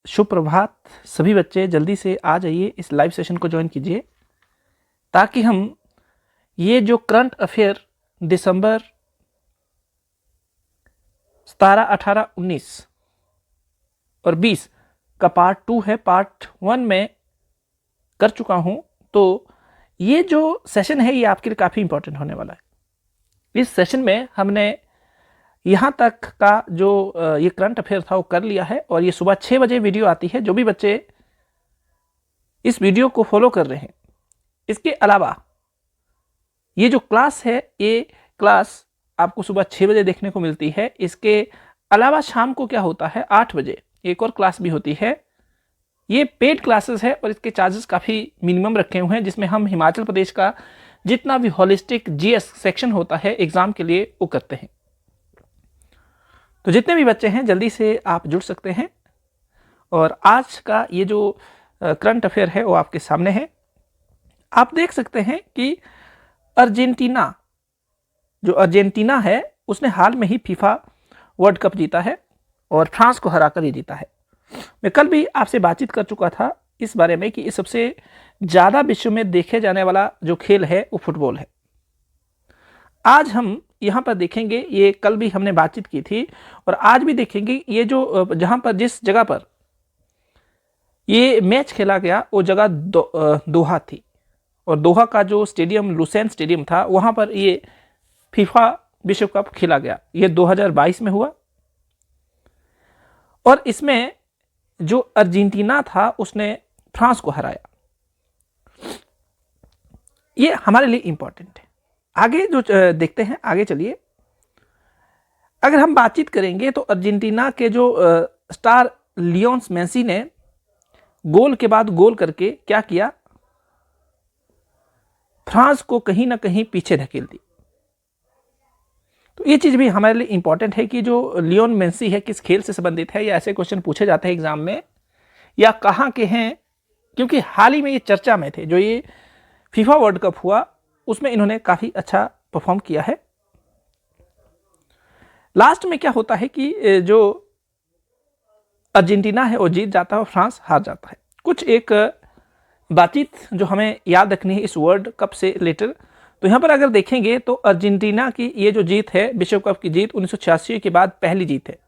शुभ प्रभात। सभी बच्चे जल्दी से आ जाइए, इस लाइव सेशन को ज्वाइन कीजिए ताकि हम ये जो करंट अफेयर दिसंबर 17, 18, 19 और 20 का पार्ट 2 है, पार्ट 1 में कर चुका हूं। तो ये जो सेशन है ये आपके लिए काफ़ी इंपॉर्टेंट होने वाला है। इस सेशन में हमने यहाँ तक का जो ये करंट अफेयर था वो कर लिया है और ये सुबह 6 बजे वीडियो आती है। जो भी बच्चे इस वीडियो को फॉलो कर रहे हैं, इसके अलावा ये जो क्लास है ये क्लास आपको सुबह 6 बजे देखने को मिलती है। इसके अलावा शाम को क्या होता है, 8 बजे एक और क्लास भी होती है। ये पेड क्लासेस है और इसके चार्जेस काफ़ी मिनिमम रखे हुए हैं, जिसमें हम हिमाचल प्रदेश का जितना भी होलिस्टिक जीएस सेक्शन होता है एग्जाम के लिए वो करते हैं। तो जितने भी बच्चे हैं जल्दी से आप जुड़ सकते हैं। और आज का ये जो करंट अफेयर है वो आपके सामने है। आप देख सकते हैं कि अर्जेंटीना है उसने हाल में ही फीफा वर्ल्ड कप जीता है और फ्रांस को हराकर ये जीता है। मैं कल भी आपसे बातचीत कर चुका था इस बारे में कि इस सबसे ज़्यादा विश्व में देखे जाने वाला जो खेल है वो फुटबॉल है। आज हम यहाँ पर देखेंगे, ये कल भी हमने बातचीत की थी और आज भी देखेंगे, ये जो जहाँ पर जिस जगह पर ये मैच खेला गया वो जगह दोहा थी और दोहा का जो स्टेडियम लुसेन स्टेडियम था वहाँ पर ये फीफा विश्व कप खेला गया। ये 2022 में हुआ और इसमें जो अर्जेंटीना था उसने फ्रांस को हराया। ये हमारे लिए इंपॉर्टेंट है। आगे जो देखते हैं, आगे चलिए। अगर हम बातचीत करेंगे तो अर्जेंटीना के जो स्टार लियोन्स मेसी ने गोल के बाद गोल करके क्या किया, फ्रांस को कहीं ना कहीं पीछे धकेल दी। तो ये चीज भी हमारे लिए इंपॉर्टेंट है कि जो लियोन मेसी है किस खेल से संबंधित है, या ऐसे क्वेश्चन पूछे जाते हैं एग्जाम में, या कहाँ के हैं, क्योंकि हाल ही में ये चर्चा में थे। जो ये फीफा वर्ल्ड कप हुआ उसमें इन्होंने काफी अच्छा परफॉर्म किया है। लास्ट में क्या होता है कि जो अर्जेंटीना है वो जीत जाता है और फ्रांस हार जाता है। कुछ एक बातचीत जो हमें याद रखनी है इस वर्ल्ड कप से रिलेटेड, तो यहाँ पर अगर देखेंगे तो अर्जेंटीना की ये जो जीत है, विश्व कप की जीत 1986 के बाद पहली जीत है।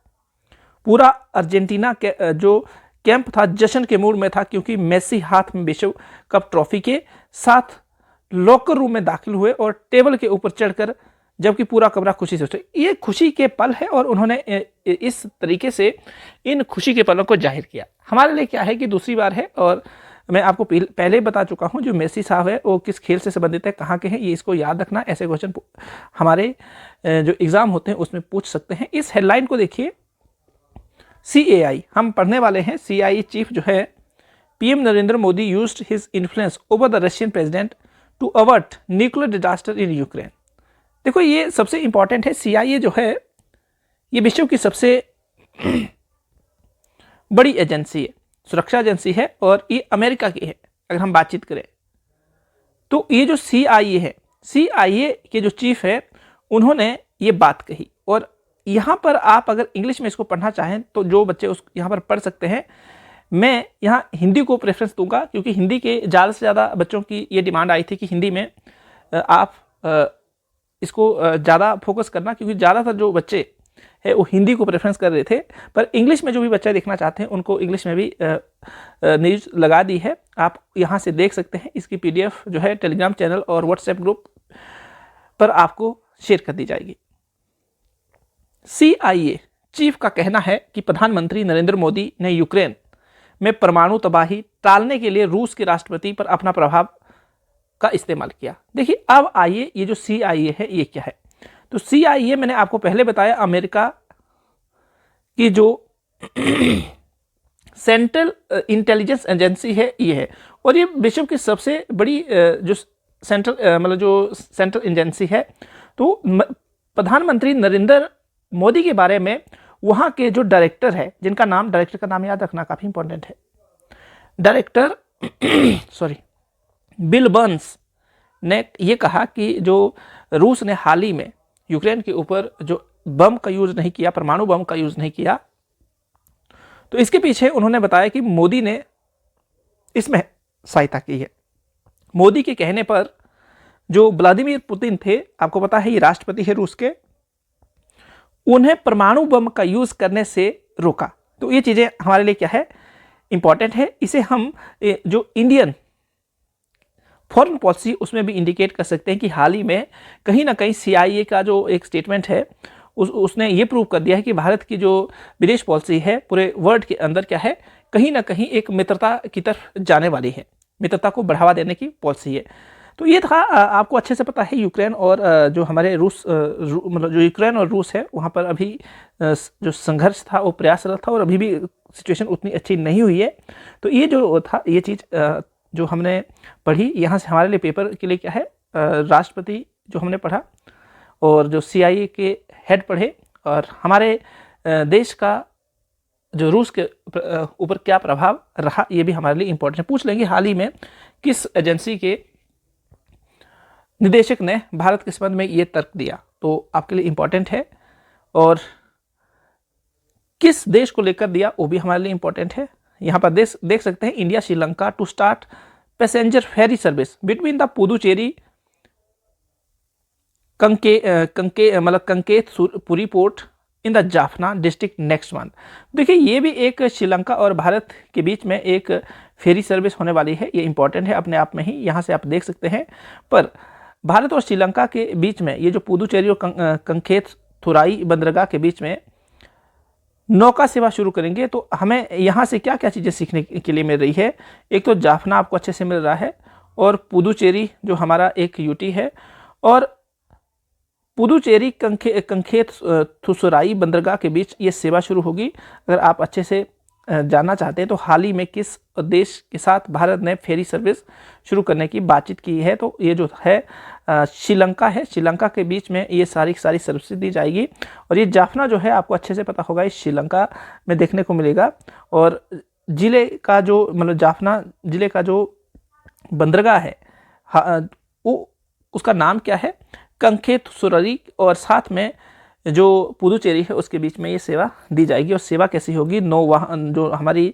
पूरा अर्जेंटीना के जो कैंप था जश्न के मूड में था, क्योंकि मेसी हाथ में विश्व कप ट्रॉफी के साथ लॉकर रूम में दाखिल हुए और टेबल के ऊपर चढ़कर, जबकि पूरा कमरा खुशी से उठे। ये खुशी के पल है और उन्होंने इस तरीके से इन खुशी के पलों को जाहिर किया। हमारे लिए क्या है कि दूसरी बार है और मैं आपको पहले बता चुका हूं जो मेसी साहब है वो किस खेल से संबंधित है, कहाँ के हैं, ये इसको याद रखना। ऐसे क्वेश्चन हमारे जो एग्जाम होते हैं उसमें पूछ सकते हैं। इस हेडलाइन को देखिए, CAI हम पढ़ने वाले हैं। CIE चीफ जो है, PM Narendra Modi used his influence over the Russian president to avert nuclear disaster in Ukraine. देखो ये सबसे इंपॉर्टेंट है। CIA जो है ये विश्व की सबसे बड़ी एजेंसी है, सुरक्षा एजेंसी है और ये अमेरिका की है। अगर हम बातचीत करें तो ये जो CIA है, CIA के जो चीफ है उन्होंने ये बात कही। और यहाँ पर आप अगर इंग्लिश में इसको पढ़ना चाहें तो जो बच्चे उस यहाँ पर पढ़ सकते हैं। मैं यहाँ हिंदी को प्रेफरेंस दूंगा क्योंकि हिंदी के ज़्यादा से ज़्यादा बच्चों की ये डिमांड आई थी कि हिंदी में आप इसको ज़्यादा फोकस करना, क्योंकि ज़्यादातर जो बच्चे है वो हिंदी को प्रेफरेंस कर रहे थे। पर इंग्लिश में जो भी बच्चे देखना चाहते हैं उनको इंग्लिश में भी न्यूज़ लगा दी है, आप यहाँ से देख सकते हैं। इसकी PDF जो है टेलीग्राम चैनल और व्हाट्सएप ग्रुप पर आपको शेयर कर दी जाएगी। CIA चीफ का कहना है कि प्रधानमंत्री नरेंद्र मोदी ने यूक्रेन में परमाणु तबाही टालने के लिए रूस के राष्ट्रपति पर अपना प्रभाव का इस्तेमाल किया। देखिए अब आइए ये जो CIA है ये क्या है। तो CIA मैंने आपको पहले बताया अमेरिका की जो सेंट्रल इंटेलिजेंस एजेंसी है ये है, और ये विश्व की सबसे बड़ी जो सेंट्रल एजेंसी है। तो प्रधानमंत्री नरेंद्र मोदी के बारे में वहाँ के जो डायरेक्टर है, जिनका नाम, डायरेक्टर का नाम याद रखना काफ़ी इंपॉर्टेंट है, डायरेक्टर बिल बर्न्स ने ये कहा कि जो रूस ने हाल ही में यूक्रेन के ऊपर जो बम का यूज़ नहीं किया, परमाणु बम का यूज़ नहीं किया, तो इसके पीछे उन्होंने बताया कि मोदी ने इसमें सहायता की है। मोदी के कहने पर जो व्लादिमीर पुतिन थे, आपको पता है ये राष्ट्रपति है रूस के, उन्हें परमाणु बम का यूज करने से रोका। तो ये चीजें हमारे लिए क्या है, इंपॉर्टेंट है। इसे हम जो इंडियन फॉरेन पॉलिसी उसमें भी इंडिकेट कर सकते हैं कि हाल ही में कहीं ना कहीं CIA का जो एक स्टेटमेंट है उसने ये प्रूव कर दिया है कि भारत की जो विदेश पॉलिसी है पूरे वर्ल्ड के अंदर क्या है, कहीं ना कहीं एक मित्रता की तरफ जाने वाली है, मित्रता को बढ़ावा देने की पॉलिसी है। तो ये था, आपको अच्छे से पता है यूक्रेन और जो हमारे रूस मतलब जो यूक्रेन और रूस है वहाँ पर अभी जो संघर्ष था वो प्रयासरत था और अभी भी सिचुएशन उतनी अच्छी नहीं हुई है। तो ये जो था ये चीज़ जो हमने पढ़ी यहाँ से हमारे लिए पेपर के लिए क्या है, राष्ट्रपति जो हमने पढ़ा और जो CIA के हेड पढ़े और हमारे देश का जो रूस के ऊपर क्या प्रभाव रहा ये भी हमारे लिए इंपॉर्टेंट है। पूछ लेंगे हाल ही में किस एजेंसी के निदेशक ने भारत के संबंध में ये तर्क दिया, तो आपके लिए इंपॉर्टेंट है। और किस देश को लेकर दिया वो भी हमारे लिए इंपॉर्टेंट है। यहाँ पर देख सकते हैं, India Sri Lanka to start passenger ferry service between the Puducherry Kankesanthurai port in the Jaffna district next month. देखिए ये भी एक श्रीलंका और भारत के बीच में एक फेरी सर्विस होने वाली है, ये इंपॉर्टेंट है अपने आप में ही, यहाँ से आप देख सकते हैं। पर भारत और श्रीलंका के बीच में ये जो पुदुचेरी और कंकेतथुराई बंदरगाह के बीच में नौका सेवा शुरू करेंगे, तो हमें यहाँ से क्या क्या चीज़ें सीखने के लिए मिल रही है। एक तो जाफना आपको अच्छे से मिल रहा है और पुदुचेरी जो हमारा एक UT है, और पुदुचेरी कंकेतथुराई बंदरगाह के बीच ये सेवा शुरू होगी। अगर आप अच्छे से जानना चाहते हैं तो हाल ही में किस देश के साथ भारत ने फेरी सर्विस शुरू करने की बातचीत की है, तो ये जो है श्रीलंका है। श्रीलंका के बीच में ये सारी सर्विस दी जाएगी और ये जाफना जो है आपको अच्छे से पता होगा, इस श्रीलंका में देखने को मिलेगा। और जिले का जो मतलब जाफना जिले का जो बंदरगाह है वो उसका नाम क्या है, कंकेतथुराई, और साथ में जो पुदुचेरी है उसके बीच में ये सेवा दी जाएगी। और सेवा कैसी होगी, जो हमारी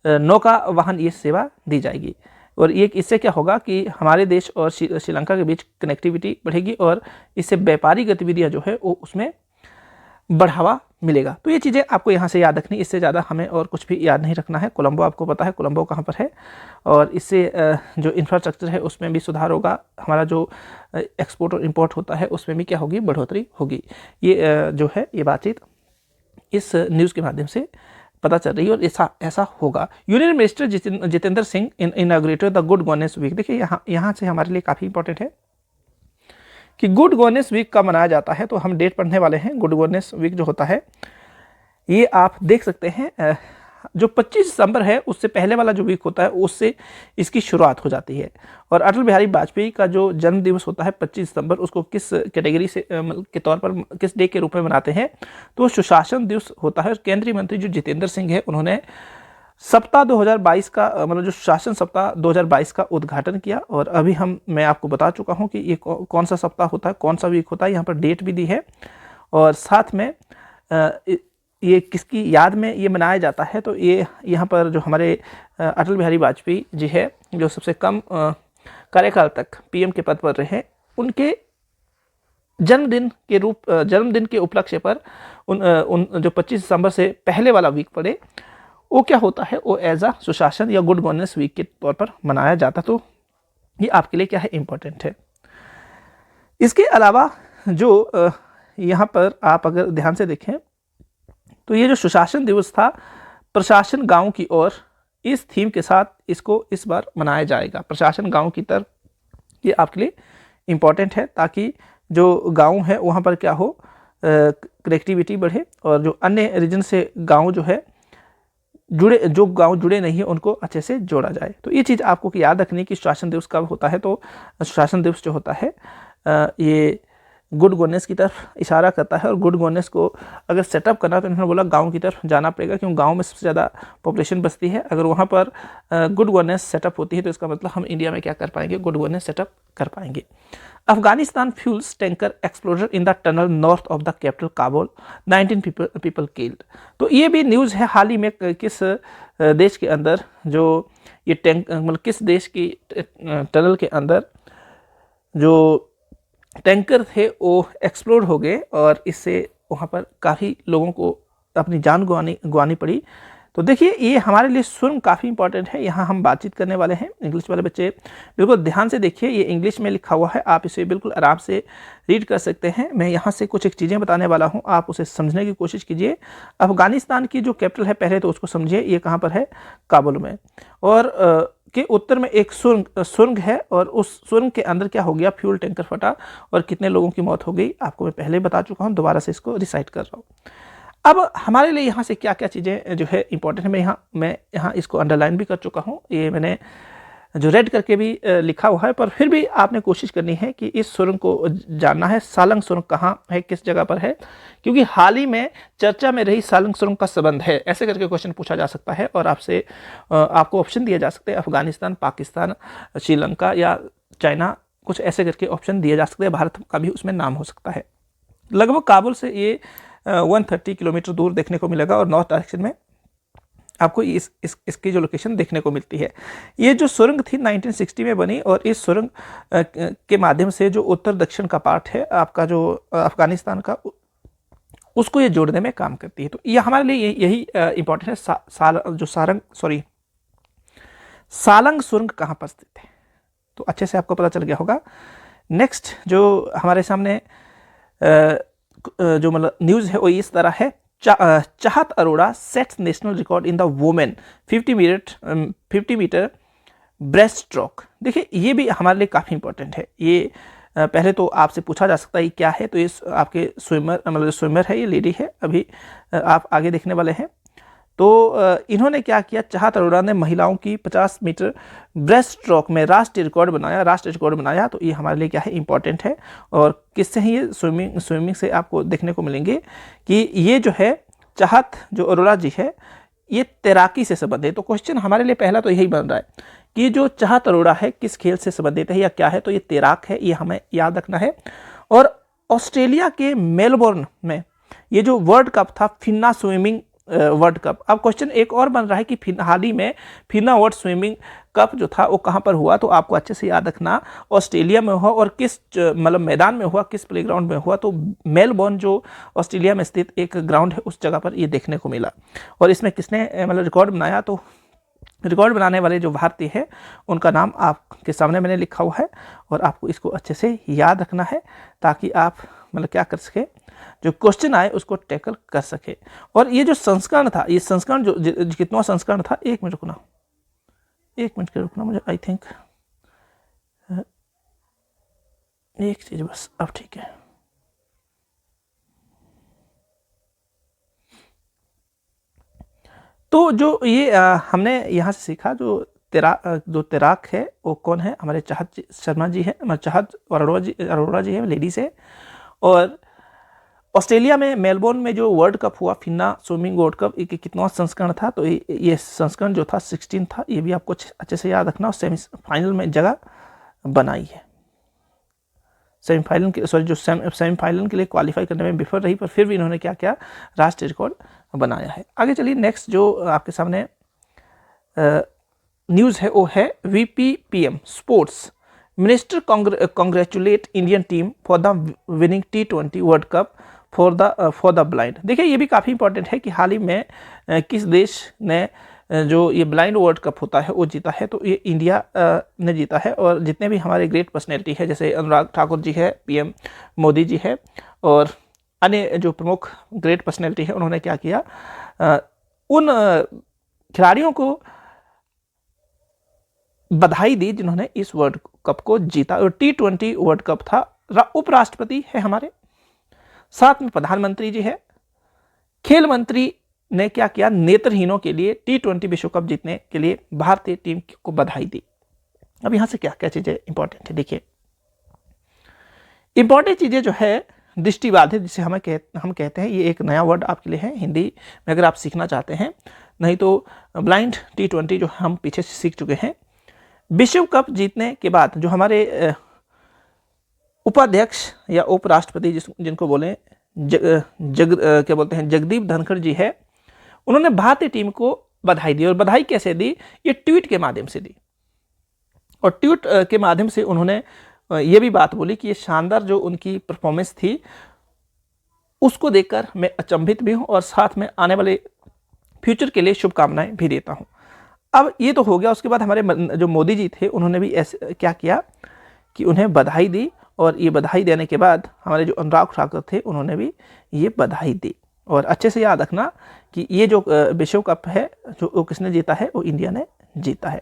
नौका वाहन ये सेवा दी जाएगी। और ये इससे क्या होगा कि हमारे देश और श्रीलंका के बीच कनेक्टिविटी बढ़ेगी और इससे व्यापारिक गतिविधियां जो है वो उसमें बढ़ावा मिलेगा। तो ये चीज़ें आपको यहाँ से याद रखनी, इससे ज़्यादा हमें और कुछ भी याद नहीं रखना है। कोलंबो आपको पता है कोलंबो कहाँ पर है, और इससे जो इंफ्रास्ट्रक्चर है उसमें भी सुधार होगा, हमारा जो एक्सपोर्ट और इंपोर्ट होता है उसमें भी क्या होगी, बढ़ोतरी होगी। ये जो है ये बातचीत इस न्यूज़ के माध्यम से पता चल रही है और ऐसा होगा। Union minister Jitendra Singh inaugurated the good governance week. देखिए यहाँ से हमारे लिए काफ़ी इंपॉर्टेंट है कि गुड गवर्नेंस वीक कब मनाया जाता है, तो हम डेट पढ़ने वाले हैं। गुड गवर्नेंस वीक जो होता है ये आप देख सकते हैं, जो 25 दिसंबर है उससे पहले वाला जो वीक होता है उससे इसकी शुरुआत हो जाती है। और अटल बिहारी वाजपेयी का जो जन्म दिवस होता है 25 दिसंबर, उसको किस कैटेगरी से के तौर पर किस डे के रूप में मनाते हैं, तो सुशासन दिवस होता है। और केंद्रीय मंत्री जो जितेंद्र सिंह है उन्होंने सप्ताह 2022 का मतलब जो शासन सप्ताह 2022 का उद्घाटन किया। और अभी मैं आपको बता चुका हूं कि ये कौन सा सप्ताह होता है, कौन सा वीक होता है, यहाँ पर डेट भी दी है और साथ में ये किसकी याद में ये मनाया जाता है। तो ये यहाँ पर जो हमारे अटल बिहारी वाजपेयी जी है, जो सबसे कम कार्यकाल तक PM के पद पर रहे, उनके जन्मदिन के उपलक्ष्य पर उन जो 25 दिसंबर से पहले वाला वीक पड़े वो क्या होता है, वो एज अ सुशासन या गुड गवर्नेंस वीक के तौर पर मनाया जाता। तो ये आपके लिए क्या है, इंपॉर्टेंट है। इसके अलावा जो यहाँ पर आप अगर ध्यान से देखें तो ये जो सुशासन दिवस था, प्रशासन गांव की ओर, इस थीम के साथ इसको इस बार मनाया जाएगा, प्रशासन गांव की तरफ। ये आपके लिए इम्पॉर्टेंट है ताकि जो गांव है वहाँ पर क्या हो, कनेक्टिविटी बढ़े और जो अन्य रीजन से गांव जो है जो गांव जुड़े नहीं है उनको अच्छे से जोड़ा जाए। तो ये चीज़ आपको याद रखनी कि सुशासन दिवस कब होता है। तो सुशासन दिवस जो होता है ये गुड गवर्नेंस की तरफ इशारा करता है। और गुड गवर्नेंस को अगर सेटअप करना तो इन्होंने बोला गांव की तरफ जाना पड़ेगा, क्योंकि गांव में सबसे ज़्यादा पॉपुलेशन बसती है। अगर वहाँ पर गुड गवर्नेंस सेटअप होती है तो इसका मतलब हम इंडिया में क्या कर पाएंगे, गुड गवर्नेंस सेटअप कर पाएंगे। Afghanistan fuels tanker explosion in the tunnel north of the capital Kabul, 19 people killed. तो ये भी न्यूज़ है हाल ही में, किस देश के अंदर जो ये टैंक मतलब किस देश की टनल के अंदर जो टैंकर थे वो एक्सप्लोड हो गए और इससे वहाँ पर काफ़ी लोगों को अपनी जान गंवानी पड़ी। तो देखिए ये हमारे लिए सुरंग काफ़ी इंपॉर्टेंट है। यहाँ हम बातचीत करने वाले हैं। इंग्लिश वाले बच्चे बिल्कुल ध्यान से देखिए, ये इंग्लिश में लिखा हुआ है, आप इसे बिल्कुल आराम से रीड कर सकते हैं। मैं यहाँ से कुछ एक चीज़ें बताने वाला हूँ, आप उसे समझने की कोशिश कीजिए। अफगानिस्तान की जो कैपिटल है, पहले तो उसको समझिए, ये कहाँ पर है, काबुल में। और के उत्तर में एक सुरंग है और उस सुरंग के अंदर क्या हो गया, फ्यूल टैंकर फटा और कितने लोगों की मौत हो गई, आपको मैं पहले बता चुका हूँ, दोबारा से इसको रिसाइट कर रहा हूँ। अब हमारे लिए यहाँ से क्या क्या चीज़ें जो है इंपॉर्टेंट है, मैं यहाँ इसको अंडरलाइन भी कर चुका हूँ, ये मैंने जो रेड करके भी लिखा हुआ है, पर फिर भी आपने कोशिश करनी है कि इस सुरंग को जानना है। सालंग सुरंग कहाँ है, किस जगह पर है, क्योंकि हाल ही में चर्चा में रही सालंग सुरंग का संबंध है, ऐसे करके क्वेश्चन पूछा जा सकता है। और आपसे आपको ऑप्शन दिए जा सकते हैं, अफगानिस्तान, पाकिस्तान, श्रीलंका या चाइना, कुछ ऐसे करके ऑप्शन दिए जा सकते हैं। भारत का भी उसमें नाम हो सकता है। लगभग काबुल से ये 130 किलोमीटर दूर देखने को मिलेगा और नॉर्थ डायरेक्शन में आपको इसकी जो लोकेशन देखने को मिलती है। ये जो सुरंग थी 1960 में बनी और इस सुरंग के माध्यम से जो उत्तर दक्षिण का पार्ट है आपका जो अफगानिस्तान का, उसको ये जोड़ने में काम करती है। तो ये हमारे लिए यही इंपॉर्टेंट है। सालंग सुरंग कहाँ पर स्थित है, तो अच्छे से आपको पता चल गया होगा। नेक्स्ट जो हमारे सामने जो मतलब न्यूज़ है वो इस तरह है, Chahat Arora sets national record in the women 50 metre breaststroke. देखिए ये भी हमारे लिए काफ़ी इंपॉर्टेंट है। ये पहले तो आपसे पूछा जा सकता है क्या है, तो ये आपके स्विमर है, ये लेडी है, अभी आप आगे देखने वाले हैं। तो इन्होंने क्या किया, चाहत अरोड़ा ने महिलाओं की 50 मीटर ब्रेस्ट स्ट्रोक में राष्ट्रीय रिकॉर्ड बनाया। तो ये हमारे लिए क्या है, इंपॉर्टेंट है। और किससे है ये, स्विमिंग से आपको देखने को मिलेंगे कि ये जो है चाहत जो अरोड़ा जी है ये तैराकी से संबंधित। तो क्वेश्चन हमारे लिए पहला तो यही बन रहा है कि जो चाहत अरोड़ा है किस खेल से संबंधित है या क्या है, तो ये तैराक है, ये हमें याद रखना है। और ऑस्ट्रेलिया के मेलबोर्न में ये जो वर्ल्ड कप था, फिन्ना स्विमिंग वर्ल्ड कप। अब क्वेश्चन एक और बन रहा है कि हाल ही में फिन्ना वर्ल्ड स्विमिंग कप जो था वो कहाँ पर हुआ, तो आपको अच्छे से याद रखना, ऑस्ट्रेलिया में हुआ और किस मतलब मैदान में हुआ, किस प्लेग्राउंड में हुआ। तो मेलबोर्न जो ऑस्ट्रेलिया में स्थित एक ग्राउंड है उस जगह पर ये देखने को मिला। और इसमें किसने मतलब रिकॉर्ड बनाया, तो रिकॉर्ड बनाने वाले जो भारतीय है उनका नाम आपके सामने मैंने लिखा हुआ है और आपको इसको अच्छे से याद रखना है ताकि आप मतलब क्या कर सके, जो क्वेश्चन आए उसको टैकल कर सके। और ये जो संस्करण था, ये संस्करण जो कितना संस्करण था, एक मिनट रुकना मुझे, आई थिंक एक चीज बस, अब ठीक है। तो जो ये हमने यहाँ से सीखा, जो तैराक है वो कौन है, हमारे चाहत शर्मा जी है, हमारे चाहत अरोड़ा जी है, लेडीज है। और ऑस्ट्रेलिया में मेलबोर्न में जो वर्ल्ड कप हुआ, फिन्ना स्विमिंग वर्ल्ड कप, ये कितना संस्करण था, तो ये संस्करण जो था 16 था, ये भी आपको अच्छे से याद रखना। और सेमीफाइनल में जगह बनाई है, सेमीफाइनल के लिए क्वालिफाई करने में विफल रही, पर फिर भी इन्होंने क्या किया, राष्ट्रीय रिकॉर्ड बनाया है। आगे चलिए, नेक्स्ट जो आपके सामने न्यूज़ है वो है VPPM sports minister congratulate Indian team for the winning T20 world cup for the blind. देखिए ये भी काफ़ी इंपॉर्टेंट है कि हाल ही में किस देश ने जो ये ब्लाइंड वर्ल्ड कप होता है वो जीता है, तो ये इंडिया ने जीता है। और जितने भी हमारे ग्रेट पर्सनैलिटी है, जैसे अनुराग ठाकुर जी है, PM मोदी जी है और अन्य जो प्रमुख ग्रेट पर्सनैलिटी है, उन्होंने क्या किया, उन खिलाड़ियों को बधाई दी जिन्होंने इस वर्ल्ड कप को जीता। और T20 वर्ल्ड कप था। उपराष्ट्रपति है हमारे, साथ में प्रधानमंत्री जी है, खेल मंत्री ने क्या किया, नेत्रहीनों के लिए T20 विश्व कप जीतने के लिए भारतीय टीम को बधाई दी। अब यहां से क्या क्या चीजें इंपॉर्टेंट है, देखिए इंपॉर्टेंट चीज़ें जो है दृष्टिबाधित, जिसे हम कहते हैं, ये एक नया वर्ड आपके लिए है हिंदी में अगर आप सीखना चाहते हैं। नहीं तो ब्लाइंड T20 जो हम पीछे से सीख चुके हैं। विश्व कप जीतने के बाद जो हमारे उपाध्यक्ष या उपराष्ट्रपति जिनको बोले क्या बोलते हैं, जगदीप धनखड़ जी है, उन्होंने भारतीय टीम को बधाई दी। और बधाई कैसे दी? ये ट्वीट के माध्यम से दी। और ट्वीट के माध्यम से उन्होंने ये भी बात बोली कि ये शानदार जो उनकी परफॉर्मेंस थी उसको देखकर मैं अचंभित भी हूँ और साथ में आने वाले फ्यूचर के लिए शुभकामनाएं भी देता हूँ। अब ये तो हो गया। उसके बाद हमारे जो मोदी जी थे उन्होंने भी ऐसे क्या किया कि उन्हें बधाई दी। और ये बधाई देने के बाद हमारे जो अनुराग ठाकुर थे उन्होंने भी ये बधाई दी। और अच्छे से याद रखना कि ये जो विश्व कप है जो वो किसने जीता है, वो इंडिया ने जीता है।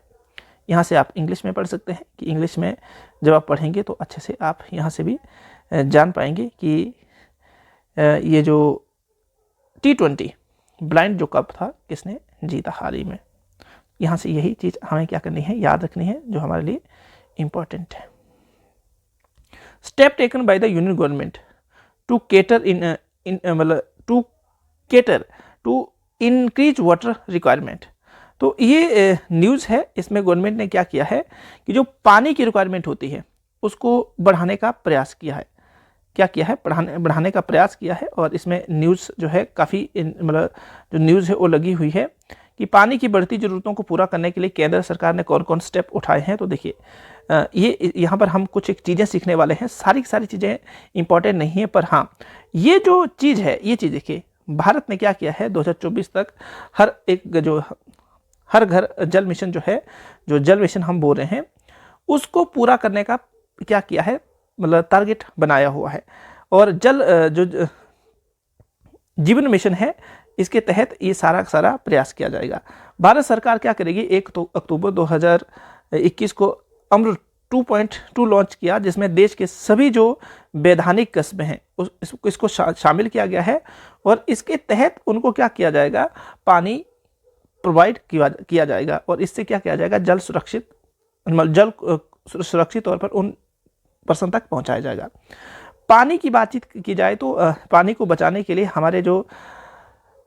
यहाँ से आप इंग्लिश में पढ़ सकते हैं कि इंग्लिश में जब आप पढ़ेंगे तो अच्छे से आप यहाँ से भी जान पाएंगे कि ये जो T20 ब्लाइंड जो कप था किसने जीता हाल ही में। यहाँ से यही चीज़ हमें क्या करनी है, याद रखनी है, जो हमारे लिए इम्पोर्टेंट है। Step taken by the union government to cater to increase water requirement. तो ये न्यूज़ है, इसमें गवर्नमेंट ने क्या किया है कि जो पानी की रिक्वायरमेंट होती है उसको बढ़ाने का प्रयास किया है। क्या किया है? बढ़ाने का प्रयास किया है। और इसमें न्यूज़ जो है काफ़ी मतलब जो न्यूज़ है वो लगी हुई है कि पानी की बढ़ती ज़रूरतों को पूरा करने के लिए केंद्र सरकार ने कौन कौन स्टेप उठाए हैं। तो देखिए ये यहाँ पर हम कुछ एक चीज़ें सीखने वाले हैं। सारी की सारी चीज़ें इंपॉर्टेंट नहीं है, पर हाँ ये जो चीज़ है, ये चीज़ देखिए भारत ने क्या किया है 2024 तक हर घर जल मिशन जो है, जो जल मिशन हम बोल रहे हैं, उसको पूरा करने का क्या किया है, मतलब टारगेट बनाया हुआ है। और जो जीवन मिशन है, इसके तहत ये सारा प्रयास किया जाएगा। भारत सरकार क्या करेगी, 1 अक्टूबर 2021 को अमृत 2.2 लॉन्च किया, जिसमें देश के सभी जो वैधानिक कस्बे हैं इसको शामिल किया गया है। और इसके तहत उनको क्या किया जाएगा, पानी प्रोवाइड किया जाएगा। और इससे क्या किया जाएगा, जल सुरक्षित तौर पर उन पर्सन तक पहुंचाया जाएगा। पानी की बातचीत की जाए तो पानी को बचाने के लिए हमारे जो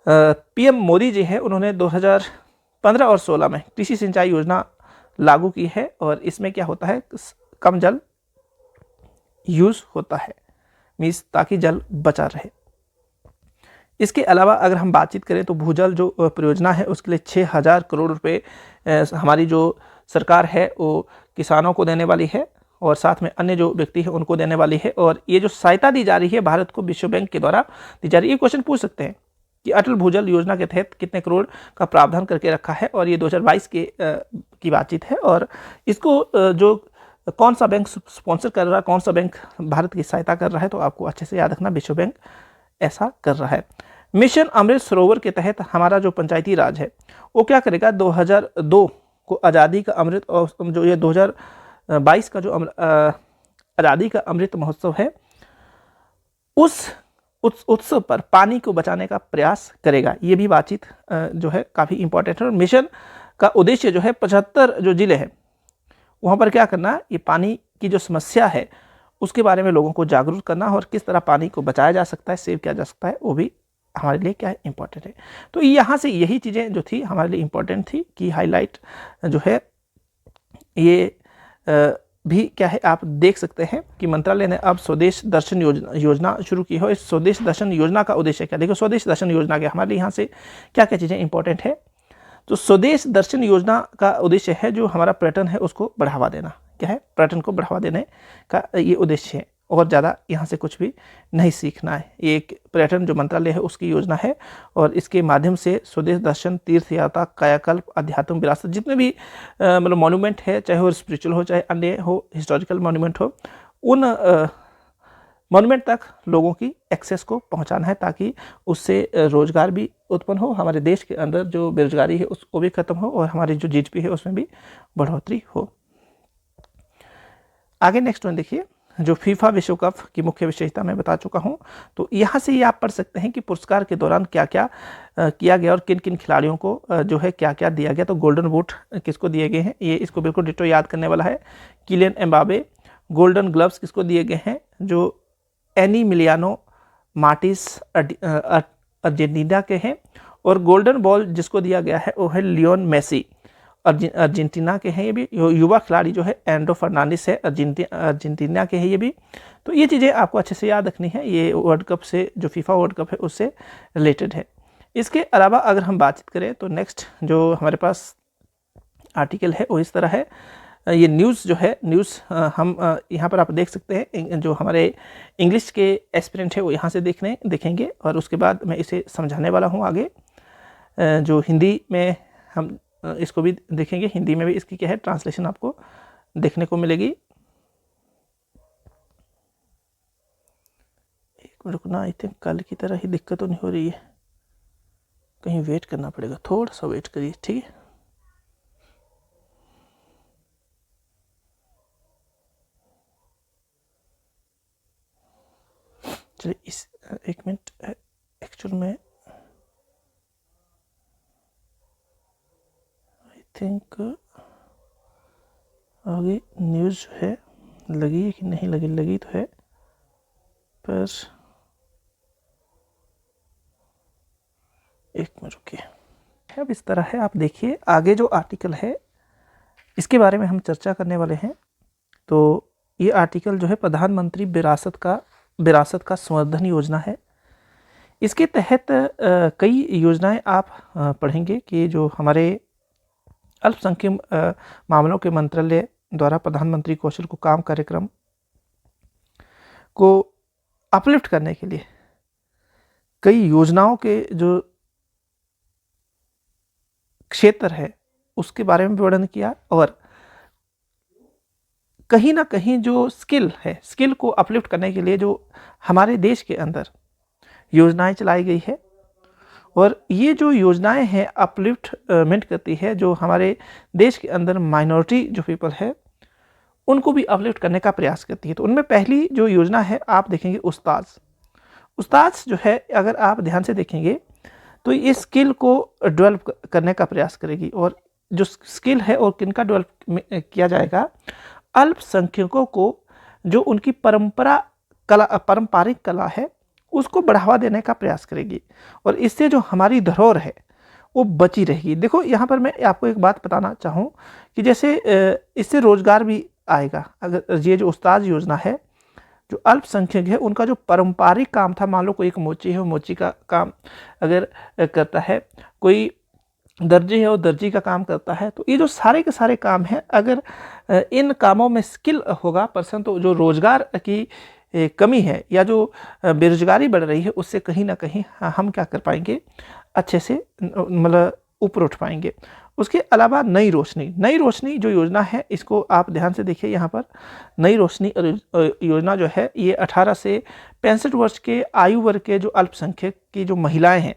PM मोदी जी हैं, उन्होंने 2015 और 16 में कृषि सिंचाई योजना लागू की है। और इसमें क्या होता है, कम जल यूज होता है, मीन्स ताकि जल बचा रहे। इसके अलावा अगर हम बातचीत करें तो भूजल जो परियोजना है उसके लिए 6000 करोड़ रुपए हमारी जो सरकार है वो किसानों को देने वाली है और साथ में अन्य जो व्यक्ति है उनको देने वाली है। और ये जो सहायता दी जा रही है भारत को विश्व बैंक के द्वारा दी जा रही है। ये क्वेश्चन पूछ सकते हैं कि अटल भूजल योजना के तहत कितने करोड़ का प्रावधान करके रखा है। और ये 2022 की बातचीत है। और इसको जो कौन सा बैंक स्पॉन्सर कर रहा है, कौन सा बैंक भारत की सहायता कर रहा है, तो आपको अच्छे से याद रखना, विश्व बैंक ऐसा कर रहा है। मिशन अमृत सरोवर के तहत हमारा जो पंचायती राज है वो क्या करेगा, 2002 को आज़ादी का अमृत, और जो ये 2022 का जो आज़ादी का अमृत महोत्सव है उस उत्सव पर पानी को बचाने का प्रयास करेगा। ये भी बातचीत जो है काफ़ी इंपॉर्टेंट है। और मिशन का उद्देश्य जो है 75 जो जिले हैं वहाँ पर क्या करना, ये पानी की जो समस्या है उसके बारे में लोगों को जागरूक करना और किस तरह पानी को बचाया जा सकता है, सेव किया जा सकता है, वो भी हमारे लिए क्या है, इंपॉर्टेंट है। तो यहाँ से यही चीज़ें जो थी हमारे लिए इंपॉर्टेंट थी कि हाईलाइट जो है ये भी क्या है, आप देख सकते हैं कि मंत्रालय ने अब स्वदेश दर्शन योजना शुरू की है। इस स्वदेश दर्शन योजना का उद्देश्य क्या, देखो स्वदेश दर्शन योजना के हमारे लिए यहाँ से क्या क्या चीज़ें इंपॉर्टेंट है। तो स्वदेश दर्शन योजना का उद्देश्य है जो हमारा पर्यटन है उसको बढ़ावा देना। क्या है, पर्यटन को बढ़ावा देने का ये उद्देश्य है। और ज़्यादा यहाँ से कुछ भी नहीं सीखना है। ये एक पर्यटन जो मंत्रालय है उसकी योजना है और इसके माध्यम से स्वदेश दर्शन, तीर्थ यात्रा, कायाकल्प, आध्यात्म विरासत, जितने भी मतलब मॉन्यूमेंट है, चाहे वो स्पिरिचुअल हो चाहे अन्य हो, हिस्टोरिकल मॉन्यूमेंट हो, उन मॉन्यूमेंट तक लोगों की एक्सेस को पहुंचाना है ताकि उससे रोजगार भी उत्पन्न हो, हमारे देश के अंदर जो बेरोजगारी है उसको भी खत्म हो और हमारी जो GDP है उसमें भी बढ़ोतरी हो। आगे नेक्स्ट वन देखिए, जो फीफा विश्व कप की मुख्य विशेषता मैं बता चुका हूं। तो यहाँ से ये आप पढ़ सकते हैं कि पुरस्कार के दौरान क्या क्या किया गया और किन किन खिलाड़ियों को जो है क्या क्या दिया गया। तो गोल्डन बूट किसको दिए गए हैं, ये इसको बिल्कुल डिटो याद करने वाला है, किलियन एम्बाबे। गोल्डन ग्लव्स किसको दिए गए हैं, जो एनी मिलियानो मार्टिस अर्जेंटीना के हैं, और गोल्डन बॉल जिसको दिया गया है वो है लियोन मेसी अर्जेंटीना के हैं। ये भी युवा खिलाड़ी जो है एंड्रो फर्नांडिस है, अर्जेंटीना के हैं ये भी। तो ये चीज़ें आपको अच्छे से याद रखनी है, ये वर्ल्ड कप से, जो फीफा वर्ल्ड कप है उससे रिलेटेड है। इसके अलावा अगर हम बातचीत करें तो नेक्स्ट जो हमारे पास आर्टिकल है वो इस तरह है। ये न्यूज़ जो है, न्यूज़ हम यहाँ पर आप देख सकते हैं, जो हमारे इंग्लिश के एस्पिरेंट है वो यहाँ से देखेंगे, और उसके बाद मैं इसे समझाने वाला हूँ आगे। जो हिंदी में हम इसको भी देखेंगे, हिंदी में भी इसकी क्या है ट्रांसलेशन आपको देखने को मिलेगी। एक मिनट रुकना, आई थिंक कल की तरह ही दिक्कत तो नहीं हो रही है, कहीं वेट करना पड़ेगा, थोड़ा सा वेट करिए, ठीक है। चलिए इस एक मिनट, एक्चुअल में आई थिंक आगे न्यूज़ जो है लगी है कि नहीं लगी, लगी तो है पर एक मिनट रुकिए। अब इस तरह है, आप देखिए आगे जो आर्टिकल है इसके बारे में हम चर्चा करने वाले हैं। तो ये आर्टिकल जो है प्रधानमंत्री विरासत का संवर्धन योजना है। इसके तहत कई योजनाएं आप पढ़ेंगे कि जो हमारे अल्पसंख्यक मामलों के मंत्रालय द्वारा प्रधानमंत्री कौशल को काम कार्यक्रम को अपलिफ्ट करने के लिए कई योजनाओं के जो क्षेत्र है उसके बारे में वर्णन किया, और कहीं ना कहीं जो स्किल है, स्किल को अपलिफ्ट करने के लिए जो हमारे देश के अंदर योजनाएं चलाई गई है, और ये जो योजनाएं हैं अपलिफ्टमेंट करती है जो हमारे देश के अंदर माइनॉरिटी जो पीपल है उनको भी अपलिफ्ट करने का प्रयास करती है। तो उनमें पहली जो योजना है आप देखेंगे उस्ताद जो है, अगर आप ध्यान से देखेंगे तो ये स्किल को डेवलप करने का प्रयास करेगी, और जो स्किल है और किनका डेवलप किया जाएगा, अल्पसंख्यकों को जो उनकी पारंपरिक कला है उसको बढ़ावा देने का प्रयास करेगी, और इससे जो हमारी धरोहर है वो बची रहेगी। देखो यहाँ पर मैं आपको एक बात बताना चाहूँ कि जैसे इससे रोजगार भी आएगा। अगर ये जो उस्ताद योजना है, जो अल्पसंख्यक है उनका जो पारंपरिक काम था, मान लो कोई एक मोची है, वो मोची का काम अगर करता है, कोई दर्जी है वो दर्जी का काम करता है, तो ये जो सारे के सारे काम हैं, अगर इन कामों में स्किल होगा पर्सन, तो जो रोजगार की कमी है या जो बेरोजगारी बढ़ रही है उससे कहीं ना कहीं हम क्या कर पाएंगे, अच्छे से मतलब ऊपर उठ पाएंगे। उसके अलावा नई रोशनी जो योजना है इसको आप ध्यान से देखिए। यहाँ पर नई रोशनी योजना जो है ये 18 से 65 वर्ष के आयु वर्ग के जो अल्पसंख्यक की जो महिलाएं हैं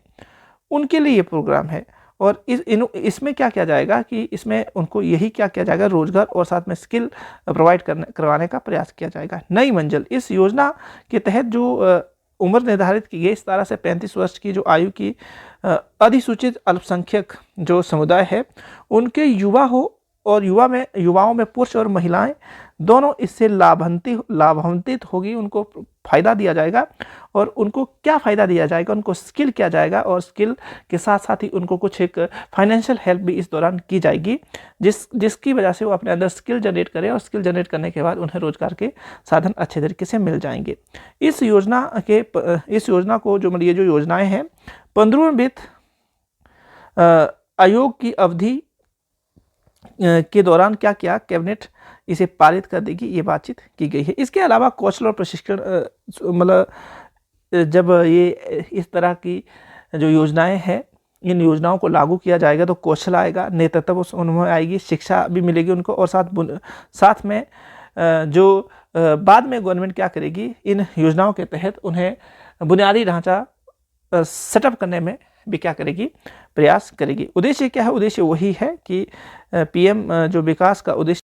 उनके लिए ये प्रोग्राम है, और इसमें क्या किया जाएगा कि इसमें उनको यही क्या किया जाएगा, रोजगार और साथ में स्किल प्रोवाइड करवाने का प्रयास किया जाएगा। नई मंजिल, इस योजना के तहत जो उम्र निर्धारित की गई 17 से 35 वर्ष की जो आयु की अधिसूचित अल्पसंख्यक जो समुदाय है उनके युवाओं में पुरुष और महिलाएं दोनों इससे लाभान्वित होगी, उनको फायदा दिया जाएगा। और उनको क्या फ़ायदा दिया जाएगा, उनको स्किल किया जाएगा, और स्किल के साथ साथ ही उनको कुछ एक फाइनेंशियल हेल्प भी इस दौरान की जाएगी, जिसकी वजह से वो अपने अंदर स्किल जनरेट करें, और स्किल जनरेट करने के बाद उन्हें रोजगार के साधन अच्छे तरीके से मिल जाएंगे। इस योजना को जो मतलब ये जो योजनाएं हैं 15वें वित्त आयोग की अवधि के दौरान क्या किया, कैबिनेट इसे पारित कर देगी, ये बातचीत की गई है। इसके अलावा कौशल और प्रशिक्षण मतलब जब ये इस तरह की जो योजनाएं हैं, इन योजनाओं को लागू किया जाएगा तो कौशल आएगा, नेतृत्व उनमें आएगी, शिक्षा भी मिलेगी उनको, और साथ में जो बाद में गवर्नमेंट क्या करेगी, इन योजनाओं के तहत उन्हें बुनियादी ढांचा सेटअप करने में भी क्या करेगी, प्रयास करेगी। उद्देश्य क्या है, उद्देश्य वही है कि पीएम जो विकास का उद्देश्य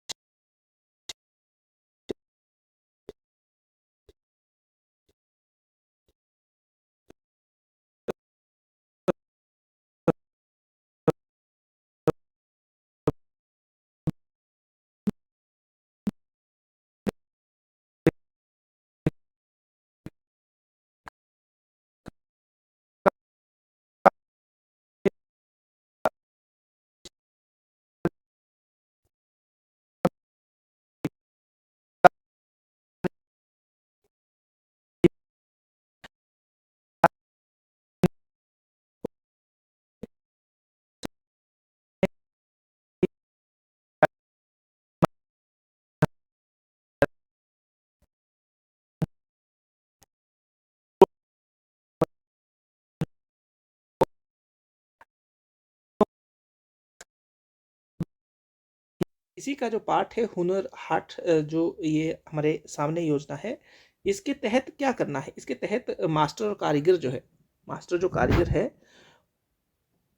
इसी का जो पार्ट है हुनर हाट, जो ये हमारे सामने योजना है, इसके तहत क्या करना है? इसके तहत मास्टर और कारीगर जो है, मास्टर जो कारीगर है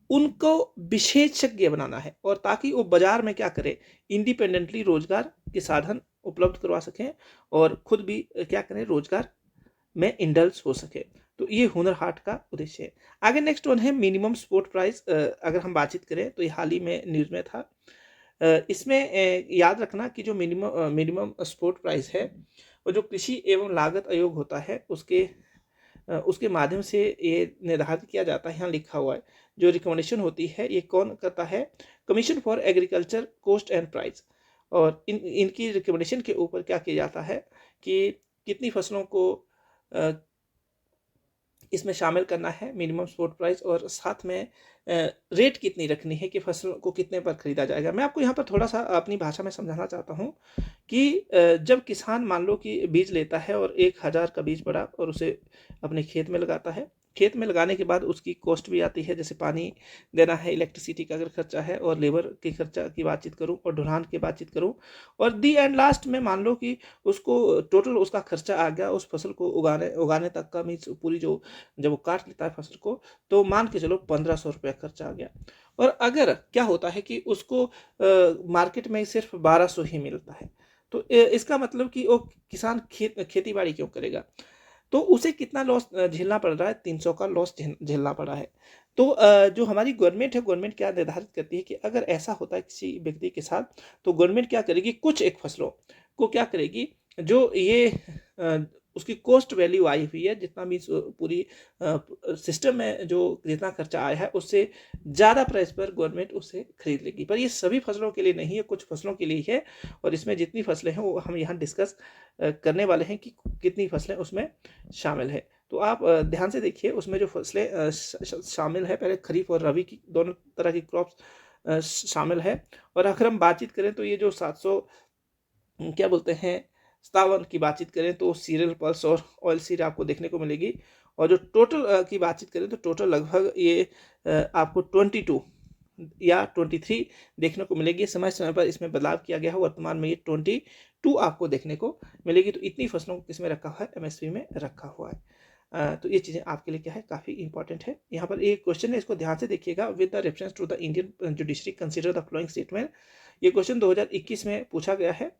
उनको विशेषज्ञ बनाना है, और ताकि वो बाजार में क्या करें, इंडिपेंडेंटली रोजगार के साधन उपलब्ध करवा सकें और खुद भी क्या करें, रोजगार में इंडल्ज हो सके। तो ये हुनर हाट का उद्देश्य है। आगे नेक्स्ट वन है मिनिमम सपोर्ट प्राइस। अगर हम बातचीत करें तो ये हाल ही में न्यूज़ में था। इसमें याद रखना कि जो मिनिमम सपोर्ट प्राइस है वो जो कृषि एवं लागत आयोग होता है उसके माध्यम से ये निर्धारित किया जाता है। यहाँ लिखा हुआ है जो रिकमेंडेशन होती है ये कौन करता है? Commission for agriculture cost and price. और इनकी रिकमेंडेशन के ऊपर क्या किया जाता है कि कितनी फसलों को इसमें शामिल करना है मिनिमम सपोर्ट प्राइस, और साथ में रेट कितनी रखनी है कि फसलों को कितने पर खरीदा जाएगा। मैं आपको यहाँ पर थोड़ा सा अपनी भाषा में समझाना चाहता हूँ कि जब किसान मान लो कि बीज लेता है और 1000 का बीज पड़ा और उसे अपने खेत में लगाता है। खेत में लगाने के बाद उसकी कॉस्ट भी आती है, जैसे पानी देना है, इलेक्ट्रिसिटी का अगर खर्चा है, और लेबर के खर्चा की बातचीत करूँ और ढुलान की बातचीत करूँ, और दी एंड लास्ट में मान लो कि उसको टोटल उसका खर्चा आ गया उस फसल को उगाने तक का, मीन्स पूरी जो जब वो काट लेता है फसल को, तो मान के चलो 1500 रुपया खर्चा आ गया। और अगर क्या होता है कि उसको मार्केट में सिर्फ 1200 ही मिलता है, तो इसका मतलब कि वो किसान खेती बाड़ी क्यों करेगा? तो उसे कितना लॉस झेलना पड़ रहा है? 300 का लॉस झेलना पड़ा है। तो जो हमारी गवर्नमेंट है, गवर्नमेंट क्या निर्धारित करती है कि अगर ऐसा होता है किसी व्यक्ति के साथ, तो गवर्नमेंट क्या करेगी, कुछ एक फसलों को क्या करेगी, जो ये उसकी कॉस्ट वैल्यू आई हुई है, जितना भी पूरी सिस्टम में जो जितना खर्चा आया है उससे ज़्यादा प्राइस पर गवर्नमेंट उसे खरीद लेगी। पर ये सभी फसलों के लिए नहीं है, कुछ फसलों के लिए है, और इसमें जितनी फसलें हैं वो हम यहाँ डिस्कस करने वाले हैं कि कितनी फसलें उसमें शामिल है। तो आप ध्यान से देखिए उसमें जो फसलें शामिल है, पहले खरीफ और रबी की दोनों तरह की क्रॉप्स शामिल है। और अगर हम बातचीत करें तो ये जो 700 क्या बोलते हैं 57 की बातचीत करें तो सीरियल पल्स और ऑयल सीड आपको देखने को मिलेगी। और जो टोटल की बातचीत करें तो टोटल लगभग ये आपको 22 या 23 देखने को मिलेगी। समय समय पर इसमें बदलाव किया गया है, वर्तमान में ये 22 आपको देखने को मिलेगी। तो इतनी फसलों को किसमें रखा हुआ है? एमएसपी में रखा हुआ है। तो ये चीज़ें आपके लिए क्या है, काफ़ी इंपॉर्टेंट है। यहाँ पर एक क्वेश्चन है, इसको ध्यान से देखिएगा। With the reference to the Indian judiciary consider the following statement. ये क्वेश्चन 2021 में पूछा गया है।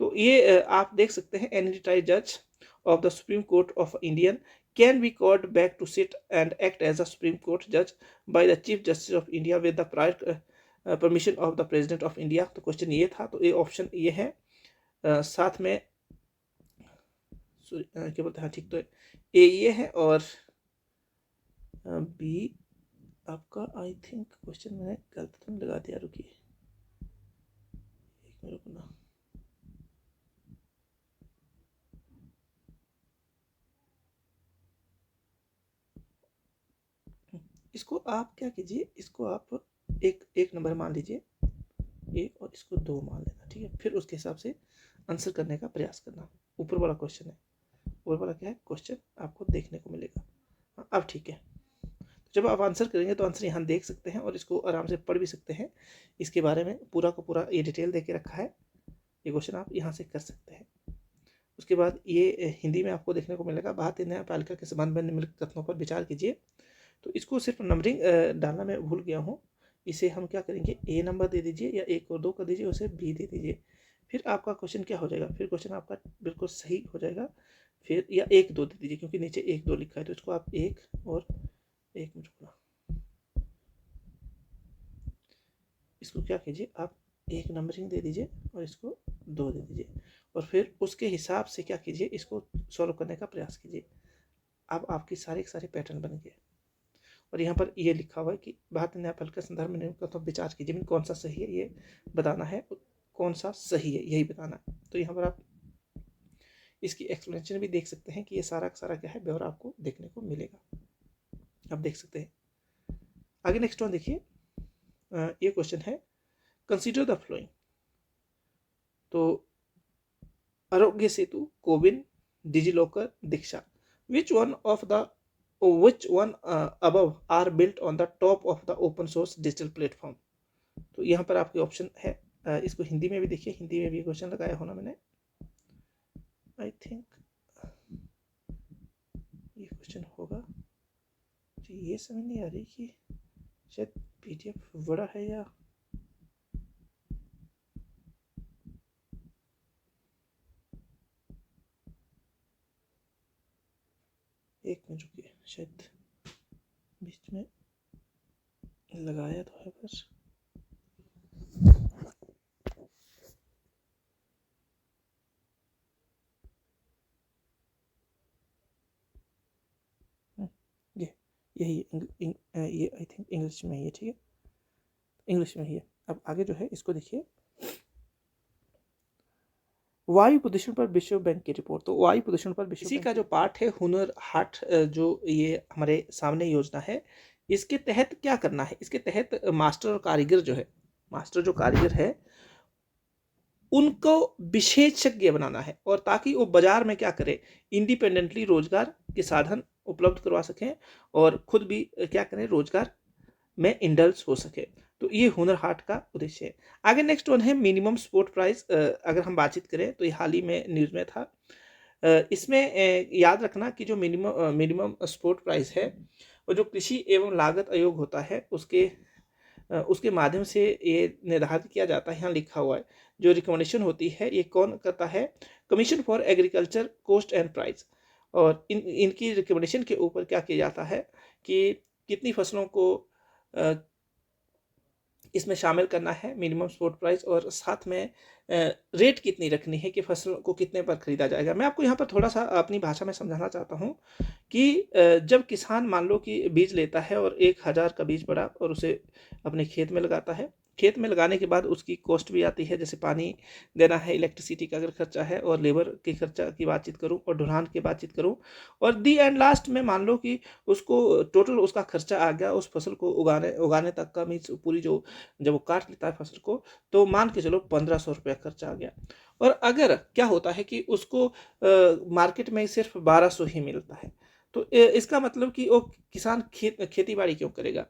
तो ये आप देख सकते हैं, एनी रिटायर्ड जज of the supreme court of Indian can be called back to sit and act as a supreme court जज by the chief justice of India with the prior permission of the president of India. तो question ये था, तो ये option ये है। साथ में क्या बोलते हैं, ठीक तो ए ये है, और बी आपका आई थिंक क्वेश्चन मैंने गलत तो लगा दिया, रुकिए एक मिनट रुकना। इसको आप क्या कीजिए, इसको आप एक नंबर मान लीजिए, एक, और इसको 2 मान लेना, ठीक है। फिर उसके हिसाब से आंसर करने का प्रयास करना। ऊपर वाला क्वेश्चन है, ऊपर वाला क्या है क्वेश्चन आपको देखने को मिलेगा। हाँ, अब ठीक है। तो जब आप आंसर करेंगे तो आंसर यहाँ देख सकते हैं और इसको आराम से पढ़ भी सकते हैं। इसके बारे में पूरा का पूरा ये डिटेल दे के रखा है। ये क्वेश्चन आप यहाँ से कर सकते हैं। उसके बाद ये हिंदी में आपको देखने को मिलेगा। भारतीय न्यायपालिका के संबंध में निम्नलिखित कथनों पर विचार कीजिए। तो इसको सिर्फ नंबरिंग डालना मैं भूल गया हूँ। इसे हम क्या करेंगे, ए नंबर दे दीजिए, या 1 और 2 कर दीजिए, उसे बी दे दीजिए। फिर आपका क्वेश्चन क्या हो जाएगा, फिर क्वेश्चन आपका बिल्कुल सही हो जाएगा। फिर या 1 2 दे दीजिए, क्योंकि नीचे 1 2 लिखा है, तो इसको आप 1 और 1 मिनट रुकना, इसको क्या कीजिए, आप 1 नंबरिंग दे दीजिए और इसको 2 दे दीजिए, और फिर उसके हिसाब से क्या कीजिए, इसको सॉल्व करने का प्रयास कीजिए। अब आपकी सारे के सारे पैटर्न बन गए। और यहाँ पर ये लिखा हुआ है कि भारतीय न्यायपालिका के संदर्भ में तो विचार कीजिए, कौन सा सही है ये बताना है, कौन सा सही है यही बताना है। तो यहाँ पर आप इसकी एक्सप्लेनेशन भी देख सकते हैं कि ये सारा का सारा क्या है, ब्यौरा आपको देखने को मिलेगा। आप देख सकते हैं। आगे नेक्स्ट वन देखिए, ये क्वेश्चन है, कंसीडर द फ्लोइंग। तो Aarogya Setu, CoWIN, DigiLocker, Diksha, which one above are built on the top of the open source digital platform। तो यहाँ पर आपके ऑप्शन है इसको हिंदी में भी देखिए, हिंदी में भी क्वेश्चन लगाया होना मैंने, आई थिंक ये क्वेश्चन होगा जी। ये समझ नहीं आ रही कि शायद PDF बड़ा है या एक मिनट रुकिए, शायद बीच में लगाया तो है बस। ये यही ये आई थिंक इंग्लिश में ही है, ठीक है, इंग्लिश में ही है। अब आगे जो है इसको देखिए, वायु प्रदूषण पर विश्व बैंक की रिपोर्ट। तो वायु प्रदूषण पर विश्व इसी का जो पार्ट है हुनर हाट, जो ये हमारे सामने योजना है, इसके तहत क्या करना है, इसके तहत मास्टर और कारीगर जो है, मास्टर जो कारीगर है उनको विशेषज्ञ बनाना है, और ताकि वो बाजार में क्या करें, इंडिपेंडेंटली रोजगार के साधन उपलब्ध करवा सकें और खुद भी क्या करें, रोजगार में इंडल्ज हो सके। तो ये हुनर हाट का उद्देश्य है। आगे नेक्स्ट वन है मिनिमम सपोर्ट प्राइस। अगर हम बातचीत करें तो ये हाल ही में न्यूज़ में था। इसमें याद रखना कि जो मिनिमम सपोर्ट प्राइस है वो जो कृषि एवं लागत आयोग होता है उसके माध्यम से ये निर्धारित किया जाता है। यहाँ लिखा हुआ है जो रिकमेंडेशन होती है ये कौन करता है, commission for agriculture cost and price. और इनकी रिकमेंडेशन के ऊपर क्या किया जाता है कि कितनी फसलों को इसमें शामिल करना है, मिनिमम सपोर्ट प्राइस, और साथ में रेट कितनी रखनी है कि फसल को कितने पर खरीदा जाएगा। मैं आपको यहाँ पर थोड़ा सा अपनी भाषा में समझाना चाहता हूँ कि जब किसान मान लो कि बीज लेता है और 1000 का बीज पड़ा और उसे अपने खेत में लगाता है, खेत में लगाने के बाद उसकी कॉस्ट भी आती है, जैसे पानी देना है, इलेक्ट्रिसिटी का अगर खर्चा है, और लेबर के खर्चा की बातचीत करूँ और ढुलान की बातचीत करूँ, और दी एंड लास्ट में मान लो कि उसको टोटल उसका खर्चा आ गया उस फसल को उगाने तक का, मीन्स पूरी जो जब वो काट लेता है फसल को, तो मान के चलो 1500 रुपया खर्चा आ गया। और अगर क्या होता है कि उसको मार्केट में सिर्फ 1200 ही मिलता है, तो इसका मतलब कि वो किसान खेती बाड़ी क्यों करेगा,